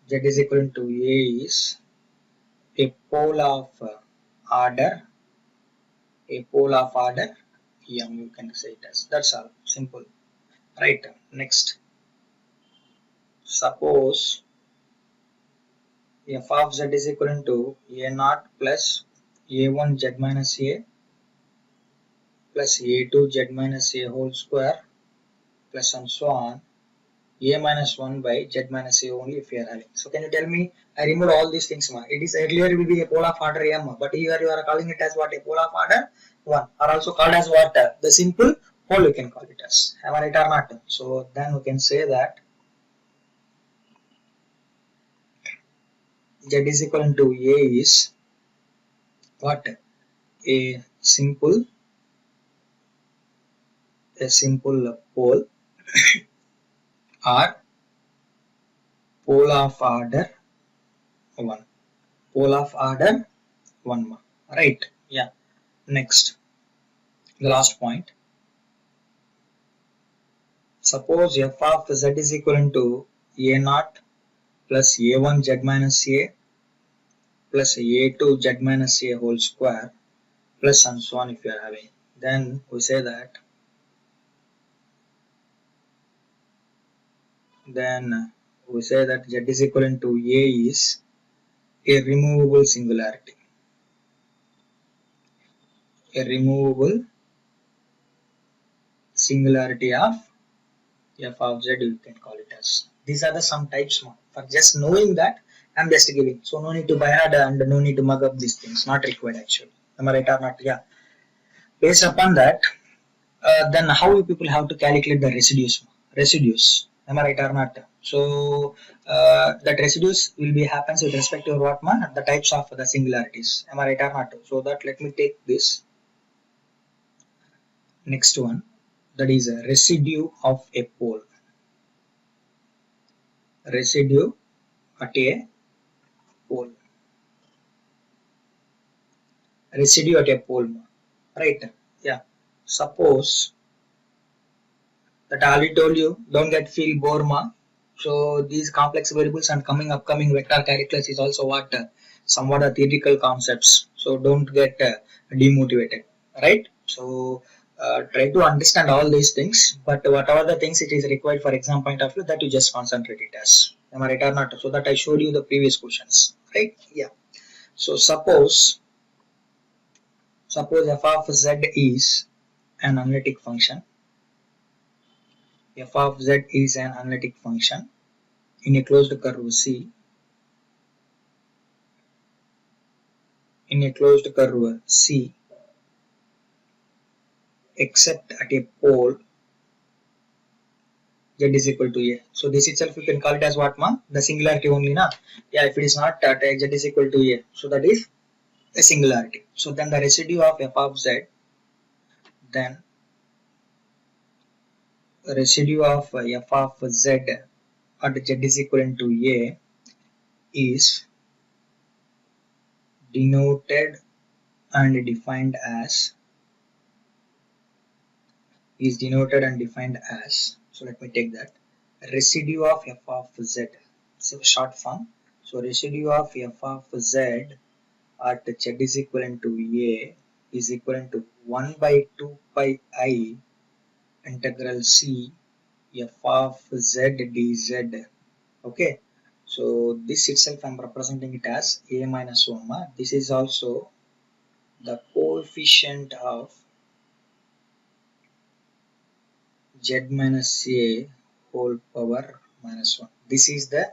z is equal to a is a pole of order m, you can say it as. That's all, simple, right? Next, suppose f of z is equal to a naught plus a1 z minus a plus a2 z minus a whole square plus and so on a minus 1 by z minus a only if you are having. So can you tell me, I removed all these things. It is earlier will be a pole of order m, but here you are calling it as what, a pole of order 1, or also called as what? The simple pole we can call it as. Am I right or not? So then we can say that Z is equal to A is what? A simple pole or pole of order 1. Pole of order 1. Right? Yeah. Next, the last point. Suppose f of z is equal to a naught plus a1 z minus a plus a2 z minus a whole square plus and so on if you are having. Then we say that z is equal to a is a removable singularity. A removable singularity of f of z, you can call it as. These are the some types. For just knowing that, I'm just giving. So no need to buy hard and no need to mug up these things. Not required actually. Am I right or not? Yeah. Based upon that, then how you people have to calculate the residues? Residues. Am I right or not? So that residues will be happens with respect to what ma? The types of the singularities. Am I right or not? So that let me take this next one. That is a residue of a pole. Residue at a pole. Residue at a pole. Right? Yeah. Suppose that I already told you, don't get feel bored ma. So these complex variables and upcoming vector calculus is also what somewhat a theoretical concepts. So don't get demotivated, right? So try to understand all these things, but whatever the things it is required for exam point of view, that you just concentrate it as. Am I right or not? So that I showed you the previous questions, right? Yeah. So suppose f of z is an analytic function. F of z is an analytic function in a closed curve C. In a closed curve C, except at a pole z is equal to a. So this itself you can call it as what ma? The singularity only na? Yeah, if it is not at z is equal to a, so that is a singularity. So then the residue of f of z, then residue of f of z at z is equal to a is denoted and defined as so let me take that residue of f of z. So short form. So residue of f of z at z is equivalent to a is equivalent to 1 by 2 pi I integral c f of z dz. Okay. So this itself I'm representing it as a minus 1. This is also the coefficient of z minus a whole power minus 1. This is the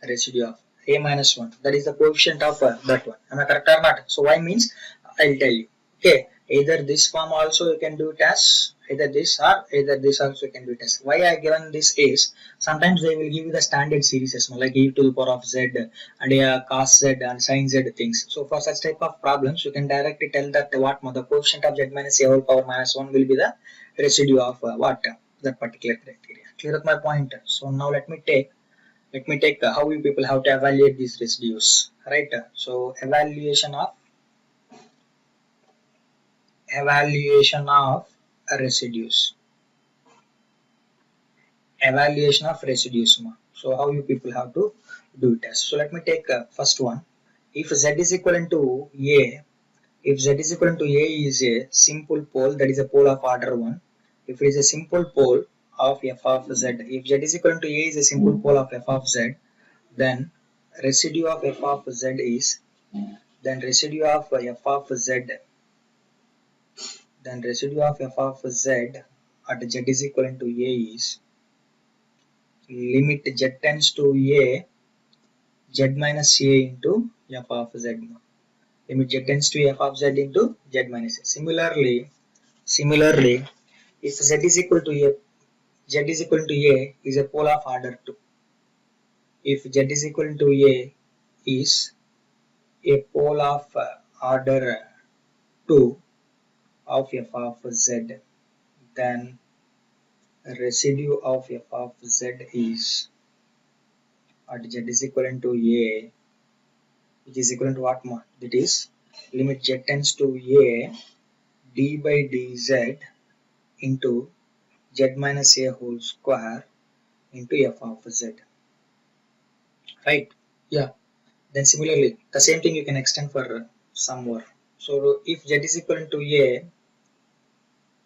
residue of a minus 1. That is the coefficient of that one. Am I correct or not? So why means I'll tell you. Okay, either this form also you can do it as either this or either this also you can do it as. Why I given this is sometimes they will give you the standard series as well, like e to the power of z and cos z and sin z things. So for such type of problems you can directly tell that what the coefficient of z minus a whole power minus 1 will be the residue of what that particular criteria. Clear up my point? So now let me take how you people have to evaluate these residues, right? So evaluation of residues. Evaluation of residues. So how you people have to do it as. So let me take first one. If z is equivalent to a, if z is equivalent to a is a simple pole, that is a pole of order 1. If it is a simple pole of f of z, if z is equivalent to a is a simple pole of f of z, then residue of f of z is residue of f of z at z is equivalent to a is limit z tends to a z minus a into f of z. limit z tends to f of z into z minus a. Similarly, if z is equal to a, is a pole of order 2. If z is equal to a is a pole of order 2 of f of z, then residue of f of z is at z is equal to a, which is equal to what? That is limit z tends to a d by dz into z minus a whole square into f of z, right? Yeah. Then similarly, the same thing you can extend for some more. So if z is equal to a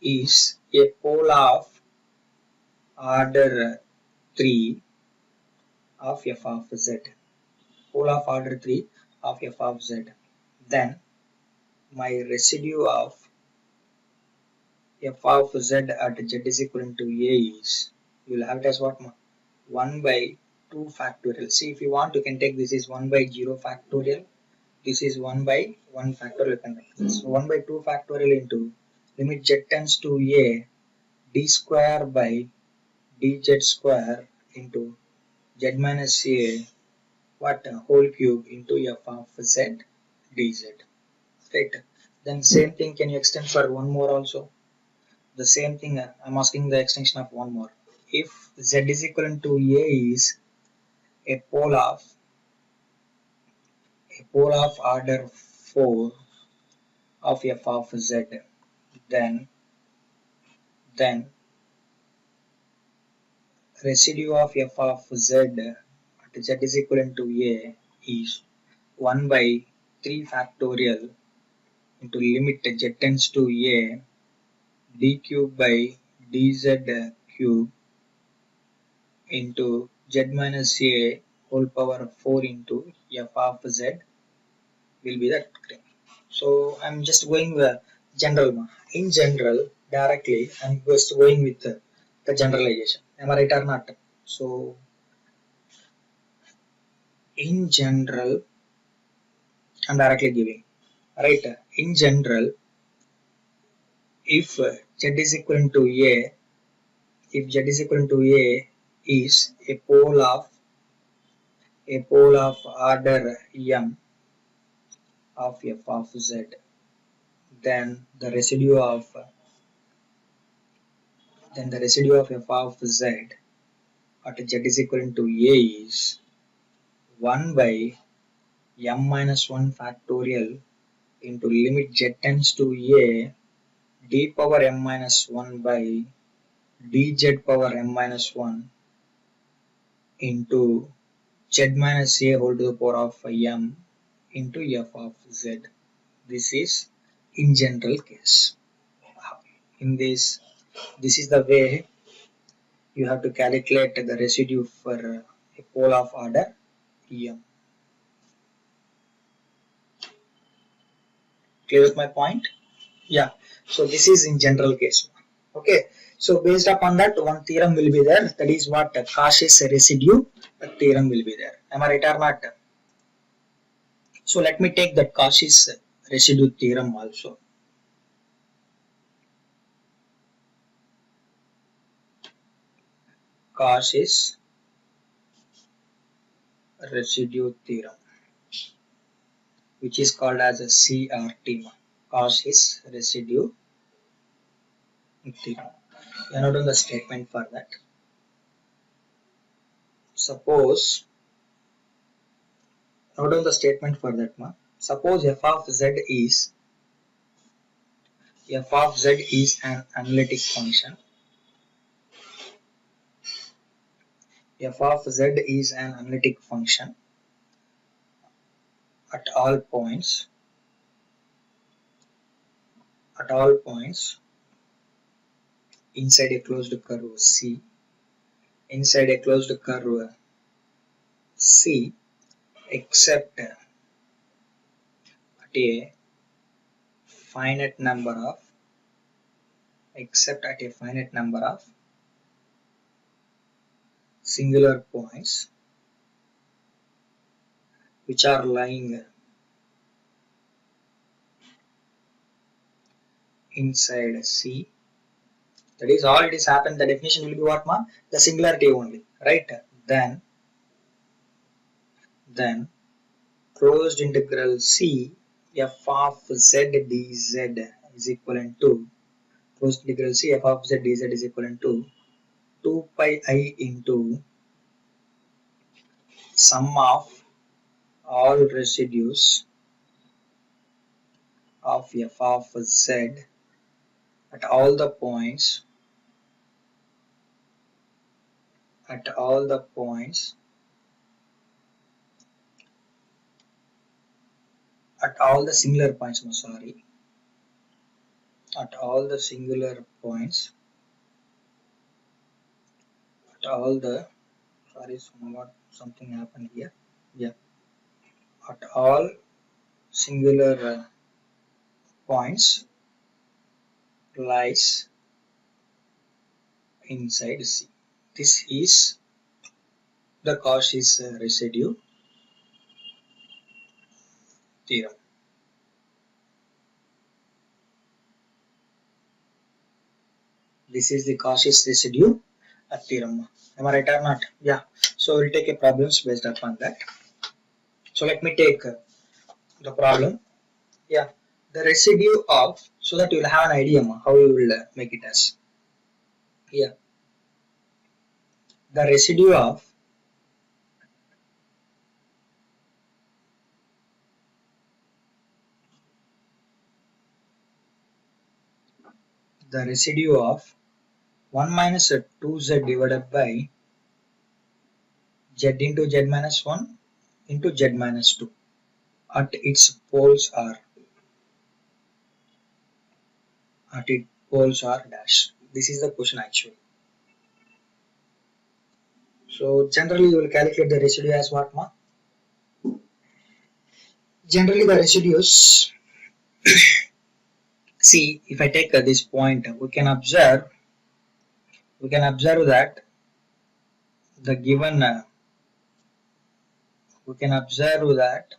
is a pole of order 3 of f of z, pole of order 3 of f of z, then my residue of f of z at z is equal to a is, you will have it as what? 1 by 2 factorial. See, if you want, you can take this is 1 by 0 factorial, this is 1 by 1 factorial, you can take this. So 1 by 2 factorial into limit z tends to a d square by dz square into z minus a what whole cube into f of z dz, right? Then same thing can you extend for one more also? The same thing, I'm asking the extension of one more. If z is equal to a is a pole of order 4 of f of z, then residue of f of z at z is equal to a is 1 by 3 factorial into limit z tends to a d cube by dz cube into z minus a whole power 4 into f of z will be that thing. So I'm just going general. In general, directly I'm just going with the generalization. Am I right or not? So in general, I'm directly giving. Right. In general, if z is equal to a, if z is equal to a is a pole of order m of f of z, then the residue of f of z at z is equal to a is 1 by m minus 1 factorial into limit z tends to a d power m minus 1 by dz power m minus 1 into z minus a whole to the power of m into f of z. This is in general case. In this is the way you have to calculate the residue for a pole of order m. Clear with my point? Yeah. So this is in general case. Okay. So based upon that, one theorem will be there. That is what Cauchy's residue theorem will be there. Am I right or not? So let me take that Cauchy's residue theorem also. Cauchy's residue theorem, which is called as a CRT. Cauchy's residue theorem. You note on the statement for that. Suppose, note down the statement for that. Suppose f of z is an analytic function. F of z is an analytic function at all points inside a closed curve C, except at a finite number of singular points which are lying inside C. That is all it is happened. The definition will be what, ma? The singularity only, right? Then closed integral C f of z dz is equivalent to closed integral C f of z dz is equivalent to 2 pi I into sum of all residues of f of z at all the points at all the singular points, sorry, at all the singular points at all the sorry something happened here, yeah, at all singular points lies inside C. This is the Cauchy's residue theorem. This is the Cauchy's residue theorem. Am I right or not? Yeah. So we'll take a problems based upon that. So let me take the problem. Yeah. The residue of, so that you will have an idea how you will make it as. Yeah. The residue of the residue of 1 minus 2z divided by z into z minus 1 into z minus 2 at its poles are dash. This is the question actually. So generally you will calculate the residue as what, ma? Generally the residues see, if I take this point, we can observe that the given we can observe that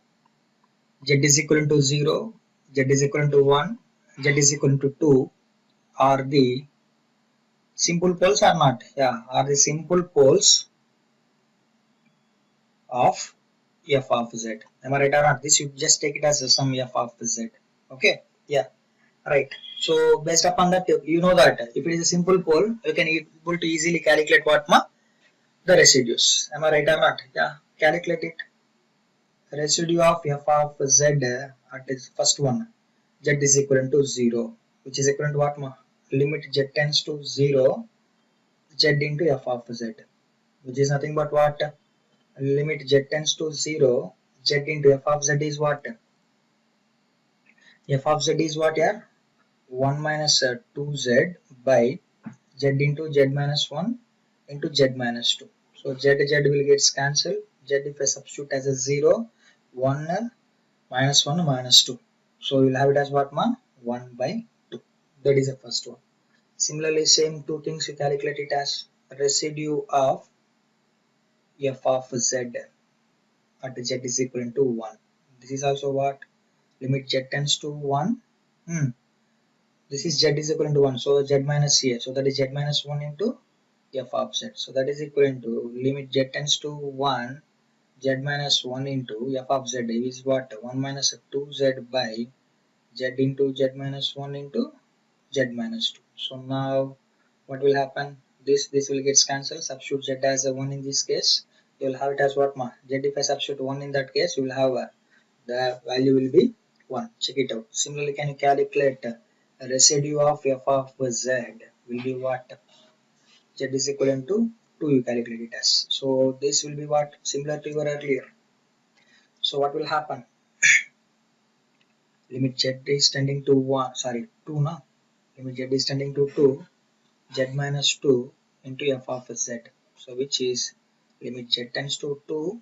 z is equal to 0, z is equal to 1, z is equal to 2 are the simple poles or not? Yeah, are the simple poles of f of z. Am I right or not? This you just take it as some f of z. Okay, yeah, right. So based upon that, you know that if it is a simple pole, you can able to easily calculate what, ma? The residues. Am I right or not? Yeah, calculate it. Residue of f of z at its first one, z is equal to 0, which is equal to what, ma? Limit z tends to 0, z into f of z, which is nothing but what? Limit z tends to 0, z into f of z is what? F of z is what here? 1 minus 2z by z into z minus 1 into z minus 2. So z will get cancelled. Z if I substitute as a 0, 1 minus 1 minus 2. So you will have it as what, ma? 1 by 2. That is the first one. Similarly, same two things you calculate it as residue of f of z at z is equal to 1. This is also what? Limit z tends to 1. This is z is equal to 1. So z minus here. So that is z minus 1 into f of z. So that is equal to limit z tends to 1. Z minus 1 into f of z is what? 1 minus 2z by z into z minus 1 into z minus 2. So now what will happen? This will get cancelled. Substitute z as a 1 in this case. You will have it as what, ma? Z if I substitute 1 in that case, you will have the value will be 1. Check it out. Similarly, can you calculate residue of f of z will be what? Z is equivalent to 2, you calculate it as. So this will be what? Similar to your earlier. So what will happen? Limit z is tending to 1, sorry, 2 now. Limit z is tending to 2, z minus 2 into f of z. So which is limit z tends to 2,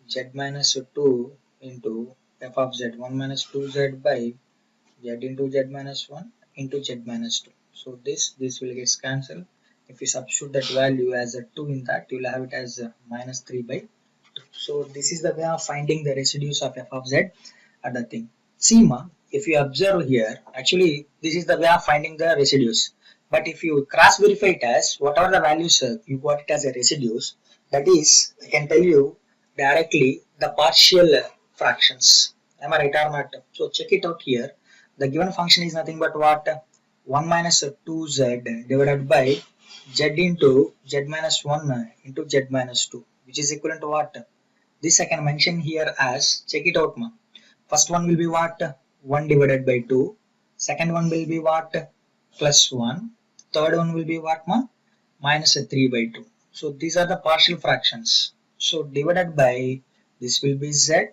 z minus 2 into f of z, 1 minus 2z by z into z minus 1 into z minus 2. So this will get cancelled. If you substitute that value as a 2 in that, you will have it as minus 3 by 2. So this is the way of finding the residues of f of z at the thing. See, ma, if you observe here, actually this is the way of finding the residues. But if you cross verify it as whatever the values you got it as a residues, that is, I can tell you directly the partial fractions. Am I right or not? So check it out here. The given function is nothing but what? 1 minus 2z divided by z into z minus 1 into z minus 2, which is equivalent to what? This I can mention here as, check it out ma. First one will be what? 1 divided by 2. Second one will be what? Plus 1. Third one will be what ma? Minus 3 by 2. So these are the partial fractions. So divided by this will be z,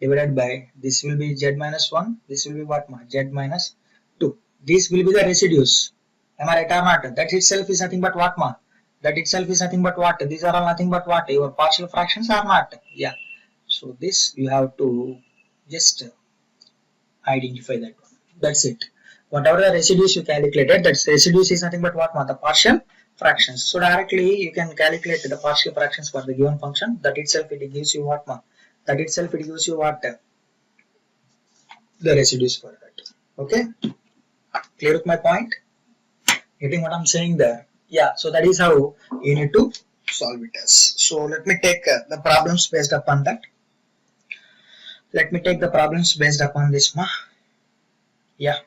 divided by this will be z minus 1. This will be what ma? Z minus 2. These will be the residues. Am I right or not? That itself is nothing but what ma? That itself is nothing but what? These are all nothing but what? Your partial fractions are not. Yeah. So this you have to just identify that one. That's it. Whatever the residues you calculated, that residues is nothing but what? The partial fractions. So directly you can calculate the partial fractions for the given function. That itself it gives you what? That itself it gives you what? The residues for that. Okay? Clear with my point? Getting what I'm saying there? Yeah. So that is how you need to solve it as. So let me take the problems based upon that. Let me take the problems based upon this ma. Yeah.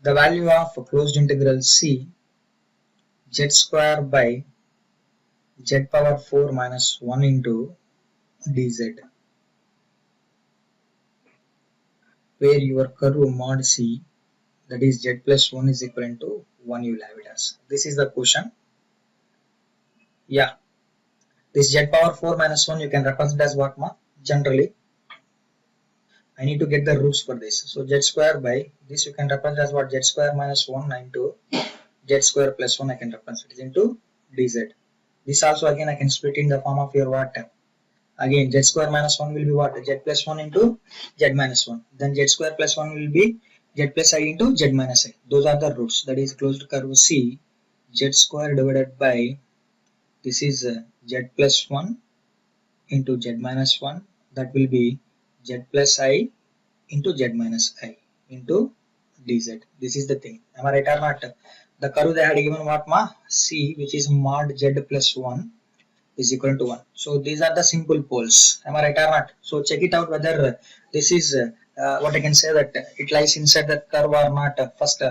The value of closed integral c z square by z power 4 minus 1 into dz, where your curve mod c, that is z plus 1 is equivalent to 1, you will have it as. This is the question. Yeah. This z power 4 minus 1 you can represent as what ma? Generally, I need to get the roots for this. So z square by this you can represent as what? Z square minus 1 into z square plus 1 I can represent it into dz. This also again I can split in the form of your what? Again z square minus 1 will be what? Z plus 1 into z minus 1. Then z square plus 1 will be z plus I into z minus I. Those are the roots. That is closed curve C, z square divided by this is z plus 1 into z minus 1. That will be z plus I into z minus I into dz. This is the thing. Am I right or not? The curve they had given what ma? C, which is mod z plus 1 is equal to 1. So these are the simple poles. Am I right or not? So check it out whether this is what I can say that it lies inside the curve or not. First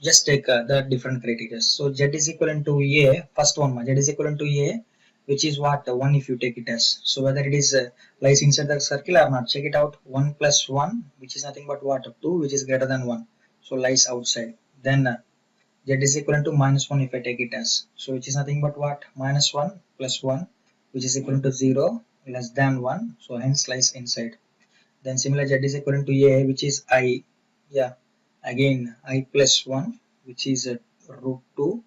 just take the different criteria. So z is equivalent to a, first one ma, z is equivalent to a, which is what? 1 if you take it as. So whether it is lies inside the circle or not, check it out. 1 plus 1, which is nothing but what? 2, which is greater than 1. So lies outside. Then z is equivalent to minus 1 if I take it as. So which is nothing but what? Minus 1 plus 1, which is equivalent to 0 less than 1. So hence lies inside. Then similarly z is equivalent to a, which is I. Yeah. Again I plus 1, which is root 2,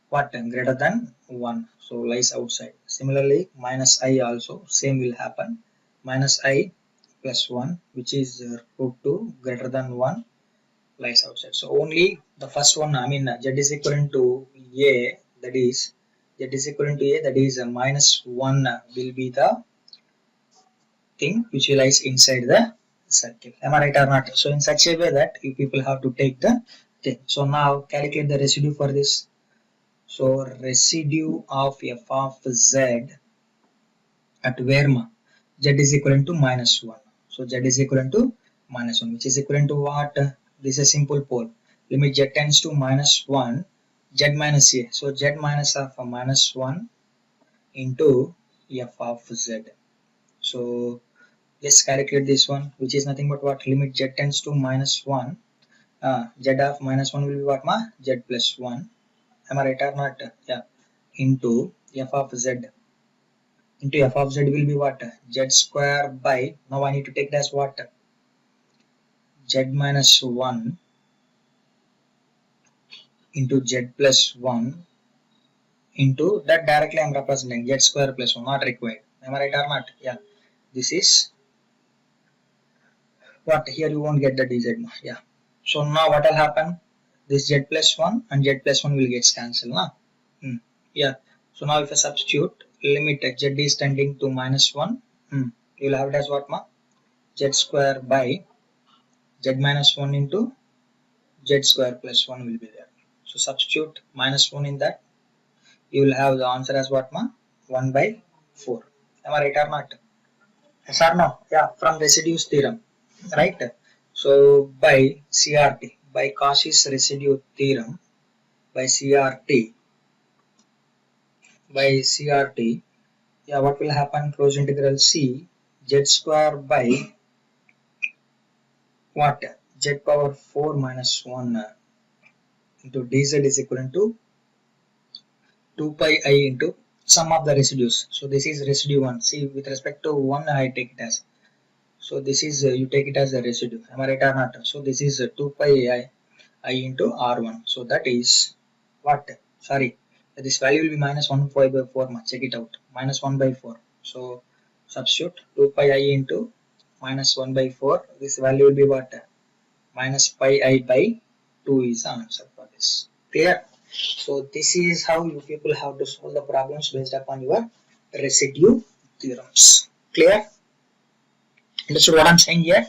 what? Greater than 1. So lies outside. Similarly minus I also same will happen. Minus I plus 1, which is root 2 greater than 1, lies outside. So only the first one, I mean z is equivalent to a, that is z is equivalent to a, that is minus 1 will be the thing which lies inside the circle. Am I right or not? So in such a way that you people have to take the thing. So now calculate the residue for this. So residue of f of z at where ma? Z is equivalent to minus 1. So z is equivalent to minus 1, which is equivalent to what? This is a simple pole. Limit z tends to minus 1, z minus a. So z minus of minus 1 into f of z. So let's calculate this one, which is nothing but what? Limit z tends to minus 1. Z of minus 1 will be what ma? Z plus 1. Am I right or not? Yeah. Into f of z. Into f of z will be what? Z square by, now I need to take this what? Z minus 1 into z plus 1 into that directly I am representing z square plus 1, not required. Am I right or not? Yeah. This is what? Here you won't get the dz. Yeah. So now what will happen? This z plus 1 and z plus 1 will get cancelled. Yeah. So now if I substitute limit z is tending to -1, you will have it as what ma? Z square by z minus 1 into z square plus 1 will be there. So substitute -1 in that. You will have the answer as what ma? 1 by 4. Am I right or not? Yes or no? Yeah, from residues theorem. Right? So by CRT, by Cauchy's residue theorem, by CRT, yeah, what will happen? Closed integral C z square by what? Z power 4 minus 1 into dz is equivalent to 2 pi I into sum of the residues. So this is residue 1. See, with respect to 1 I take it as. So this is you take it as a residue. Am I right or not? So this is 2 pi I into R1. So that is what? Sorry, this value will be minus 1 pi by 4. Check it out. Minus 1 by 4. So substitute 2 pi I into minus 1 by 4. This value will be what? Minus pi I by 2 is the answer for this. Clear? So this is how you people have to solve the problems based upon your residue theorems. Clear? Understood what I'm saying here?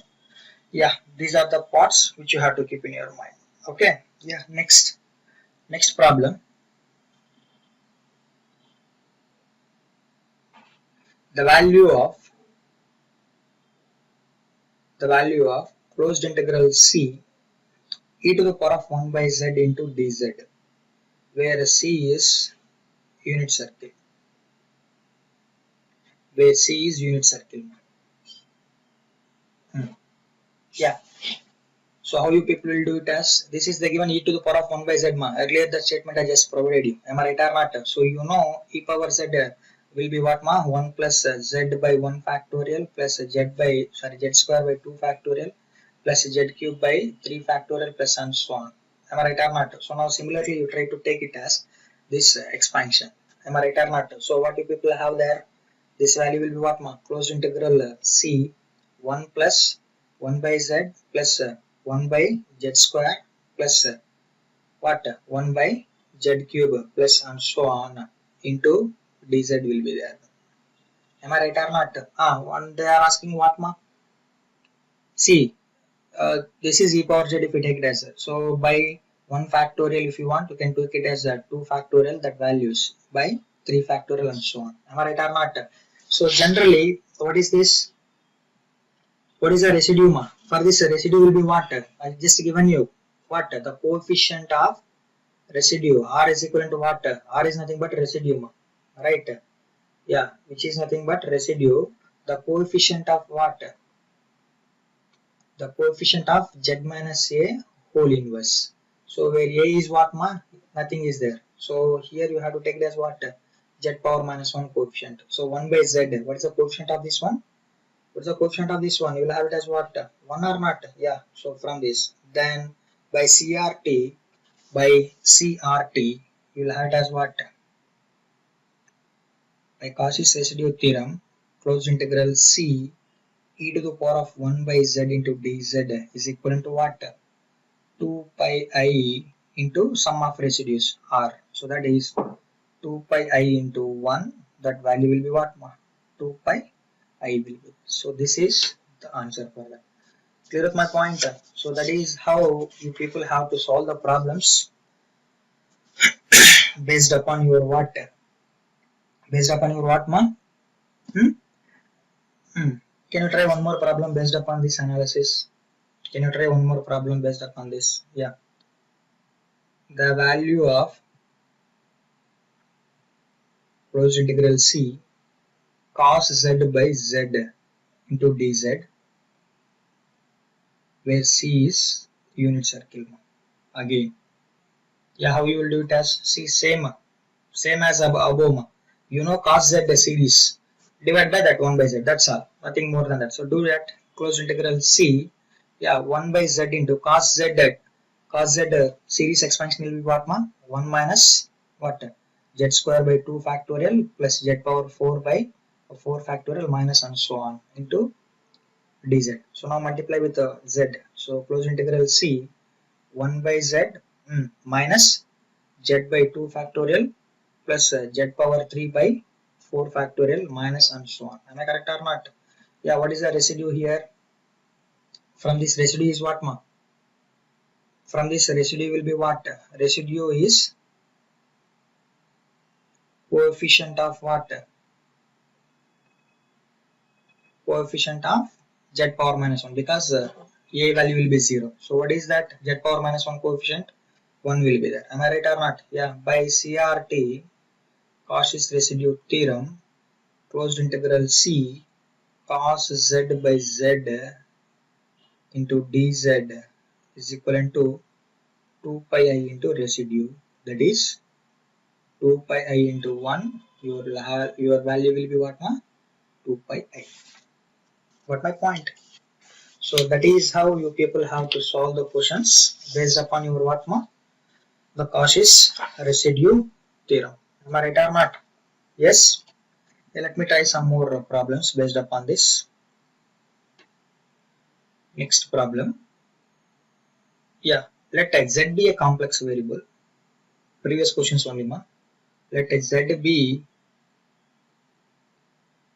Yeah, these are the parts which you have to keep in your mind. Okay. Yeah. Next problem. The value of closed integral C e to the power of 1 by z into dz, where C is unit circle. Where C is unit circle. Yeah. So how you people will do it as, this is the given e to the power of 1 by z ma. Earlier the statement I just provided you. Am I right or not? So you know e power z will be what ma? 1 plus z by 1 factorial plus z square by 2 factorial plus z cube by 3 factorial plus and so on. Am I right or not? So now similarly you try to take it as this expansion. Am I right or not? So what you people have there? This value will be what ma? Closed integral C 1 plus 1 by z plus 1 by z square plus what? 1 by z cube plus and so on into dz will be there. Am I right or not? They are asking what ma? See, this is e power z if you take it as so by 1 factorial if you want, you can take it as 2 factorial that values by 3 factorial and so on. Am I right or not? So generally, what is this? What is the residue ma? For this residue will be what? I just given you what? The coefficient of residue. R is equivalent to what? R is nothing but residue ma. Right? Yeah, which is nothing but residue. The coefficient of what? The coefficient of z minus a whole inverse. So where a is what ma? Nothing is there. So here you have to take it as what? Z power minus 1 coefficient. So 1 by z. What is the coefficient of this one? What is the coefficient of this one? You will have it as what? 1 or not? Yeah. So from this. Then by CRT, you will have it as what? By Cauchy's residue theorem, closed integral C e to the power of 1 by z into dz is equivalent to what? 2 pi I into sum of residues R. So that is 2 pi I into 1. That value will be what? 2 pi I will be. So this is the answer for that. Clear with my point? So that is how you people have to solve the problems based upon your what? Based upon your what ma? Can you try one more problem based upon this analysis? Can you try one more problem based upon this? Yeah. The value of closed integral C cos z by z into dz, where C is unit circle. Again, yeah, how you will do it as? See, same as above. You know cos z series, divide by that 1 by z, that's all, nothing more than that. So do that. Closed integral C, yeah, 1 by z into cos z series expansion will be what ma? 1 minus what? Z square by 2 factorial plus z power 4 by 4 factorial minus and so on into dz. So now multiply with z. So closed integral C 1 by z minus z by 2 factorial plus z power 3 by 4 factorial minus and so on. Am I correct or not? Yeah, what is the residue here? From this residue is what, ma? From this residue will be what? Residue is coefficient of what? Coefficient of z power minus 1, because a value will be 0. So what is that? Z power minus 1 coefficient? 1 will be there. Am I right or not? Yeah, by CRT, Cauchy's residue theorem, closed integral C cos z by z into dz is equivalent to 2 pi I into residue, that is 2 pi I into 1. Your value will be what, na? 2 pi I. Got my point? So that is how you people have to solve the questions based upon your what, ma? The Cauchy's residue theorem. Am I right or not? Yes. Yeah, let me try some more problems based upon this. Next problem. Yeah, let z be a complex variable. Previous questions only, ma. Let z be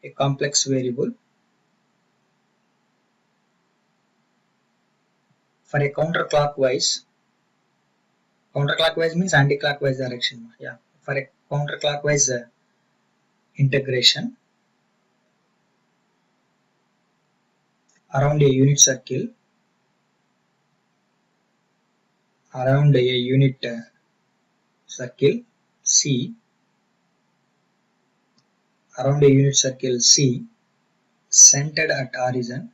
a complex variable for a counterclockwise. Counterclockwise means anti-clockwise direction, ma. Yeah, for a counterclockwise integration around a unit circle, circle C, around a unit circle C, centered at origin,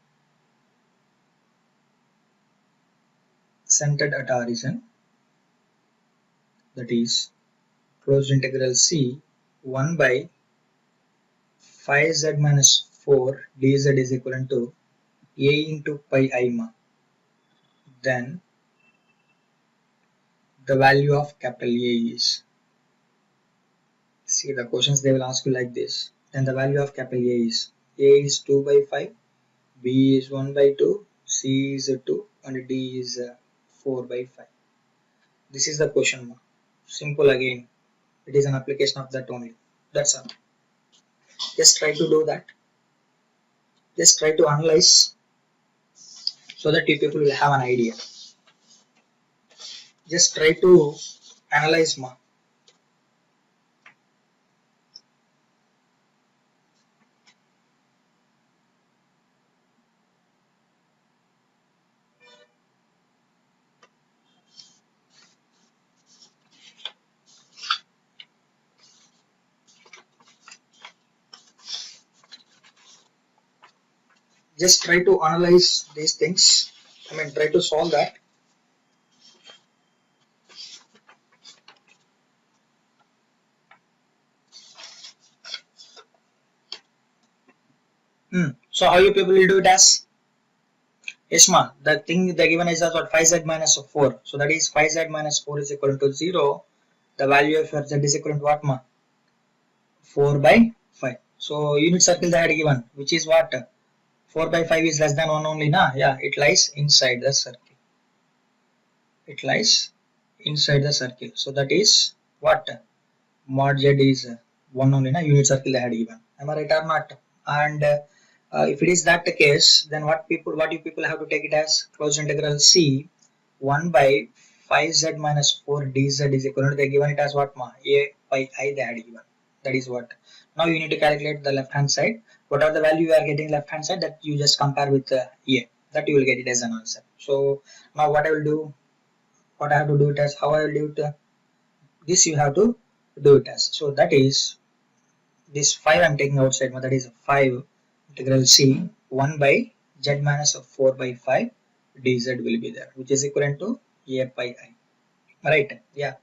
that is closed integral C 1 by 5z minus 4 dz is equivalent to a into pi I, ma. Then the value of capital A is, see the questions they will ask you like this. Then the value of capital A is 2 by 5, B is 1 by 2, C is 2 and D is 4 by 5. This is the question, ma. Simple again. It is an application of that only. That's all. Just try to do that. Just try to analyze so that you people will have an idea. Just try to analyze, ma. Just try to analyze these things. Try to solve that. So how you people will do it as? Yes, ma. The thing they given is as what? 5z minus 4. So that is 5z minus 4 is equal to 0. The value of your z is equal to what, ma? 4 by 5. So unit circle they had given, which is what? 4 by 5 is less than 1 only, na? Yeah, it lies inside the circle. It lies inside the circle. So that is what? Mod z is 1 only, na? Unit circle they had given. Am I right or not? And if it is that the case, then what you people have to take it as closed integral C 1 by 5z minus 4 dz is equal to, they given it as what, ma? A by I they had given. That is what. Now you need to calculate the left hand side. Whatever the value you are getting left hand side, that you just compare with A. That you will get it as an answer. So now what I will do, what I have to do it as, how I will do it, this you have to do it as. So that is this 5 I am taking outside, that is 5 integral C 1 by z minus 4 by 5 dz will be there, which is equivalent to A by I. Right? Yeah.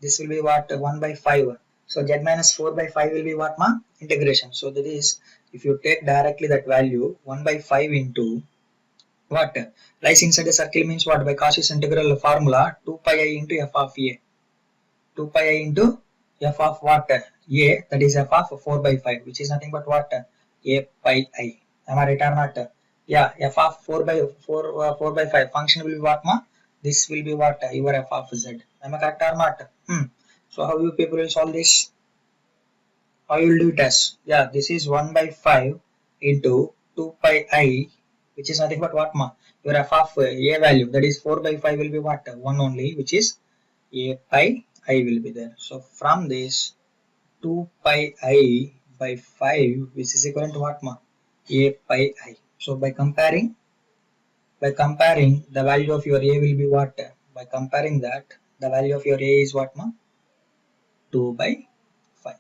This will be what? 1 by 5. So z minus 4 by 5 will be what, ma? Integration. So that is, if you take directly that value 1 by 5 into what? Lies inside the circle means what? By Cauchy's integral formula 2 pi I into f of A. 2 pi I into f of what? A, that is f of 4 by 5, which is nothing but what? A pi I. Am I right or not? Yeah, f of 4 by 5 function will be what, ma? This will be what? Your f of z. Am I correct or not? So how you people will solve this? how you will do it as, yeah, this is 1 by 5 into 2 pi I, which is nothing but what ma? Your f of a value, that is 4 by 5 will be what? 1 only, which is a pi I will be there. So from this 2 pi I by 5, which is equivalent to what ma? A pi I. So by comparing the value of your A will be what? By comparing that, the value of your A is what ma? 2 by 5.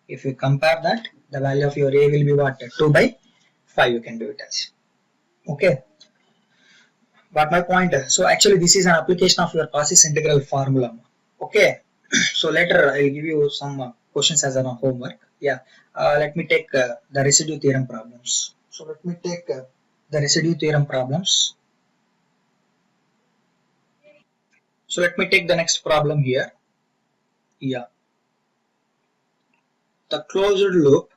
If you compare that, the value of your A will be what? 2 by 5 you can do it as. Okay. But my point, so actually this is an application of your Cauchy integral formula. Okay. So later I will give you some questions as a homework. Yeah. Let me take the residue theorem problems. So let me take the residue theorem problems. So let me take the next problem here. Yeah. The closed loop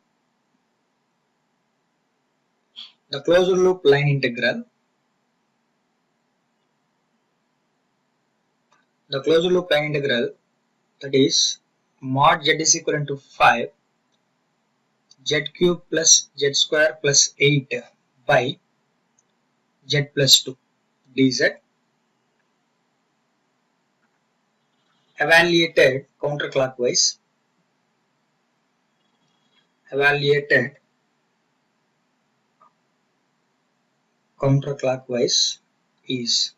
line integral. The closed loop line integral, that is mod z is equivalent to 5 z cube plus z square plus 8 by z plus 2 dz, evaluated counterclockwise is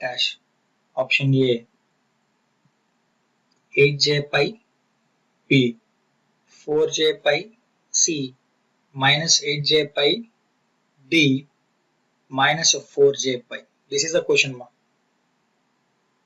dash option A 8j pi, B 4j pi, C minus 8j pi, D minus 4j pi. This is the question mark.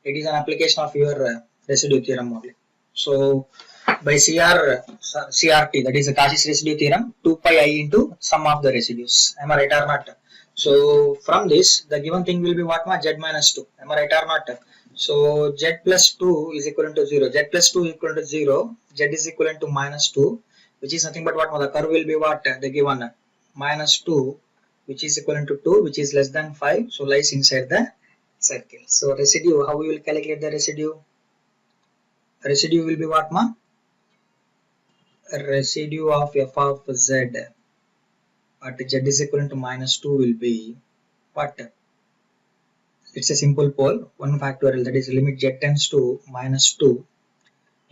It is an application of your residue theorem only. So by CRT, that is the Cauchy's residue theorem, 2 pi I into sum of the residues. Am I right or not? So from this, the given thing will be what ma? Z minus 2. Am I right or not? So Z plus 2 is equivalent to 0. Z plus 2 is equal to 0. Z is equivalent to minus 2, which is nothing but what? The curve will be what? The given minus 2, which is equivalent to 2, which is less than 5. So lies inside the circle. So residue, how we will calculate the residue? Residue will be what ma? Residue of f of z at z is equivalent to minus 2 will be what? It's a simple pole, 1 factorial, that is limit z tends to minus 2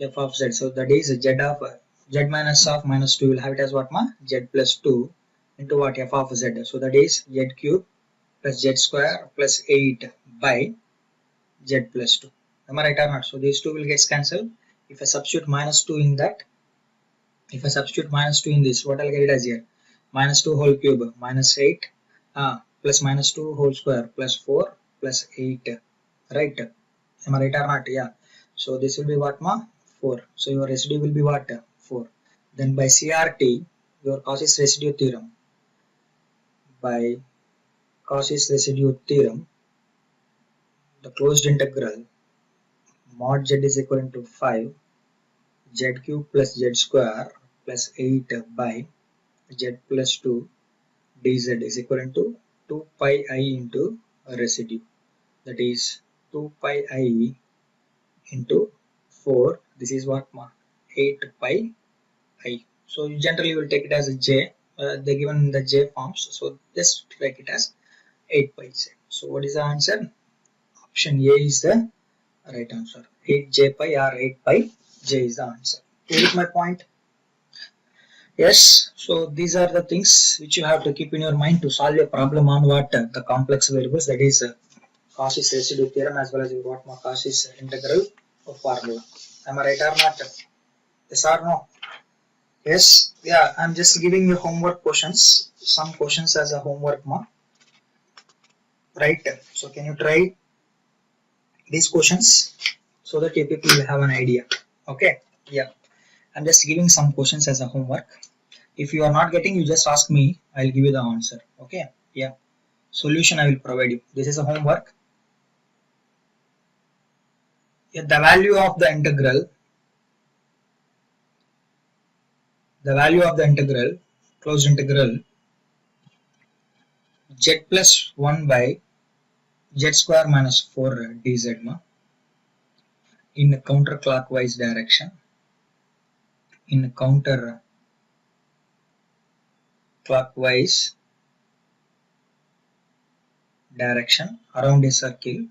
f of z. So that is z minus of minus 2 will have it as what ma? Z plus 2 into what? F of z. So that is z cube plus z square plus 8 by z plus 2. Am I right or not? So these two will get cancelled. If I substitute minus 2 in that, if I substitute minus 2 in this, what I'll get it as here? Minus 2 whole cube minus 8 plus minus 2 whole square plus 4 plus 8. Right? Am I right or not? Yeah. So this will be what ma? 4. So your residue will be what? 4. Then by CRT, your Cauchy's residue theorem. By Cauchy's residue theorem, the closed integral mod z is equivalent to 5 z cube plus z square plus 8 by z plus 2 dz is equivalent to 2 pi I into residue, that is 2 pi I into 4, this is what ma? 8 pi I. So you generally will take it as a j, they given the j forms, so just take it as 8 pi j. So what is the answer? Option A is the right answer. 8j pi or 8 pi j is the answer. Get my point? Yes. So these are the things which you have to keep in your mind to solve a problem on what? The complex variables, that is Cauchy's residue theorem as well as what ma? Cauchy's integral formula. Am I right or not? Yes or no? Yes. Yeah. I'm just giving you homework questions. Some questions as a homework ma. Right. So can you try these questions so that you people will have an idea? Okay. Yeah. I'm just giving some questions as a homework. If you are not getting, you just ask me. I'll give you the answer. Okay. Yeah. Solution I will provide you. This is a homework. Yeah, the value of the integral, closed integral, z plus 1 by z square minus 4 dz ma, in a counterclockwise direction. in counter clockwise direction around a circle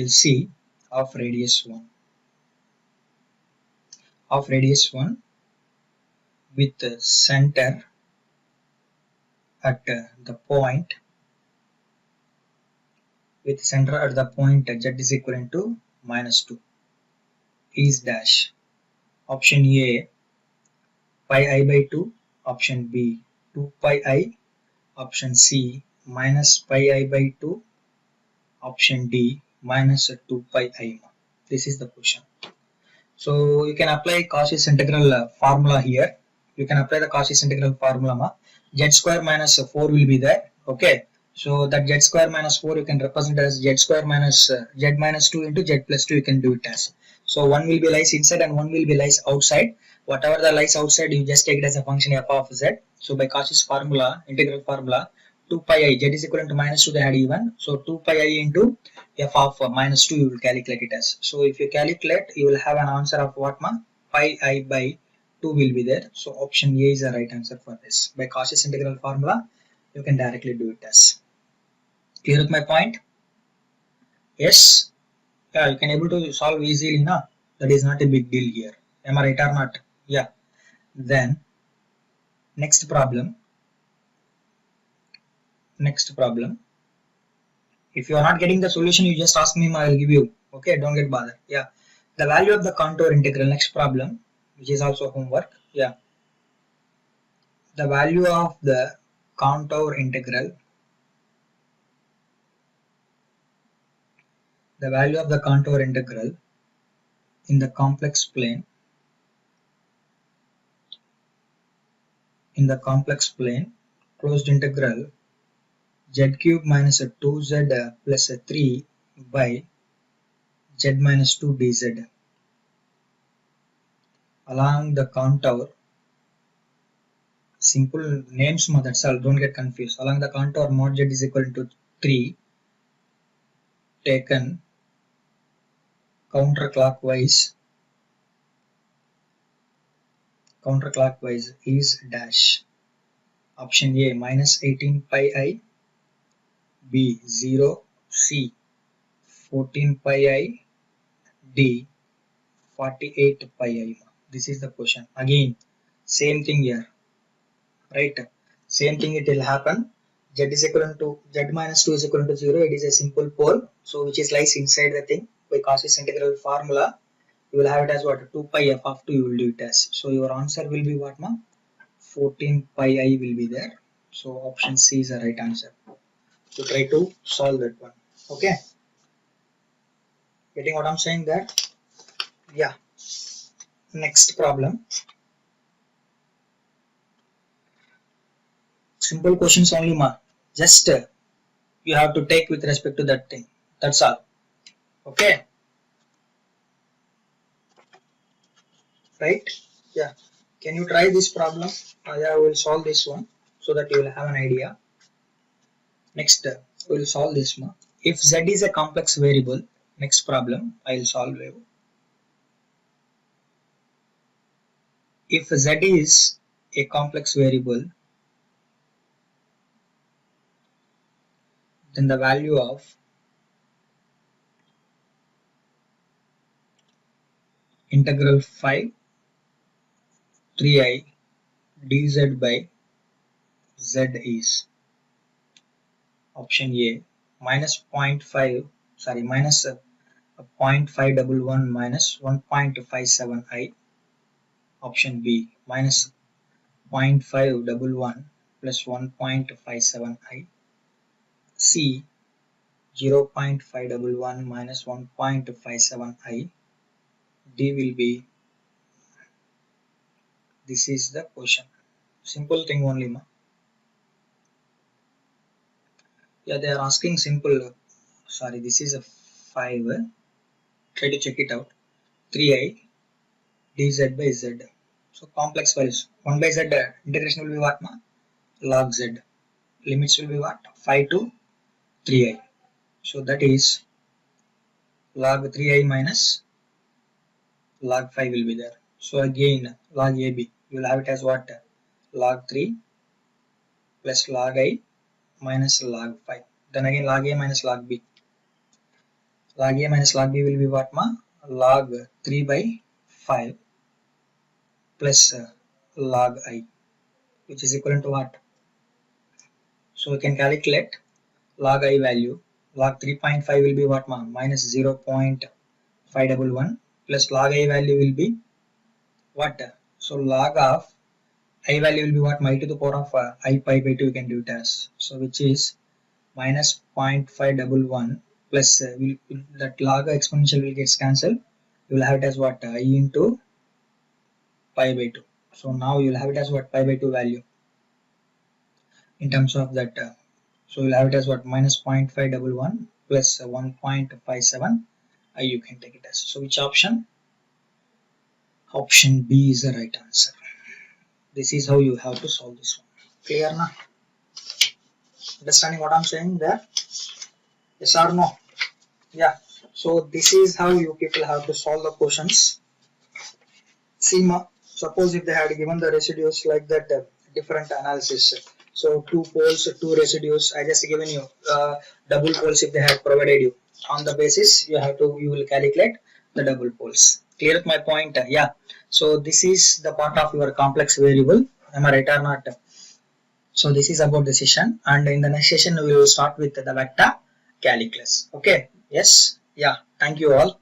C of radius 1 with the center at the point z is equivalent to -2 is dash. Option A pi I by 2, option B 2 pi I, option C minus pi I by 2, option D minus 2 pi I. This is the question. So you can apply Cauchy's integral formula here. You can apply the Cauchy's integral formula. Z square minus 4 will be there. Okay. So that z square minus 4 you can represent as z square minus z minus 2 into z plus 2 you can do it as. So one will be lies inside and one will be lies outside. Whatever the lies outside you just take it as a function f of z. So by Cauchy's formula, integral formula, 2 pi I, z is equivalent to minus 2 they had even. So 2 pi I into f of minus 2 you will calculate it as. So if you calculate you will have an answer of what ma? Pi I by 2 will be there. So option A is the right answer for this. By Cauchy's integral formula you can directly do it as. Clear with my point? Yes? Yeah, you can able to solve easily na? That is not a big deal here. Am I right or not? Yeah. Then next problem. If you are not getting the solution, you just ask me, I will give you. Okay, don't get bothered. Yeah. The value of the contour integral, next problem, which is also homework. Yeah. The value of the contour integral. The value of the contour integral in the complex plane. In the complex plane, closed integral z cube minus 2z plus 3 by z minus 2 dz along the contour, simple names that's all, don't get confused, along the contour mod z is equal to 3 taken counterclockwise is dash. Option A minus 18 pi I, B 0, C 14 pi I, D 48 pi I. This is the question. Again, same thing here, right? Same thing it will happen. Z is equivalent to z minus 2 is equivalent to 0. It is a simple pole, so which is lies inside the thing. By Cauchy's integral formula, you will have it as what? 2 pi f of 2 you will do it as. So your answer will be what, ma? 14 pi I will be there. So option C is the right answer. So try to solve that one. Okay. Getting what I'm saying there? Yeah. Next problem. Simple questions only, ma. Just you have to take with respect to that thing. That's all. Okay. Right? Yeah. Can you try this problem? Yeah, we will solve this one so that you will have an idea. Next, we will solve this one. If z is a complex variable, next problem I will solve it. If z is a complex variable, then the value of integral 5 3i dz by z is option A minus 0.511 minus 1.57i, option B minus 0.511 plus 1.57i, C 0.511 minus 1.57i, D will be, this is the question. Simple thing only, ma. Yeah, they are asking simple, sorry, this is a 5, try to check it out, 3i dz by z. So complex values, 1 by z integration will be what, ma? Log z. Limits will be what? 5 to 3i. So that is log 3i minus log 5 will be there. So again log AB, you will have it as what? Log 3 plus log I minus log 5. Then again log A minus log B. Log A minus log B will be what ma? Log 3 by 5 plus log I, which is equivalent to what? So we can calculate log I value. Log 3.5 will be what ma? Minus 0.511 plus log I value will be what? So log of I value will be what? I to the power of I pi by 2 we can do it as. So which is minus 0.511 plus that log exponential will get cancelled. You will have it as what? I into pi by 2. So now you will have it as what? Pi by 2 value in terms of that. So you will have it as what? Minus 0.511 plus 1.57. You can take it as. So which option? Option B is the right answer. This is how you have to solve this one. Clear na? Understanding what I'm saying there? Yes or no? Yeah. So this is how you people have to solve the questions. See, suppose if they had given the residues like that, different analysis. So 2 poles, 2 residues. I just given you double poles if they had provided you. On the basis you will calculate the double poles. Clear with my point? Yeah. So this is the part of your complex variable. Am I right or not? So this is about the session, and in the next session we will start with the vector calculus. Okay. Yes. Yeah. Thank you all.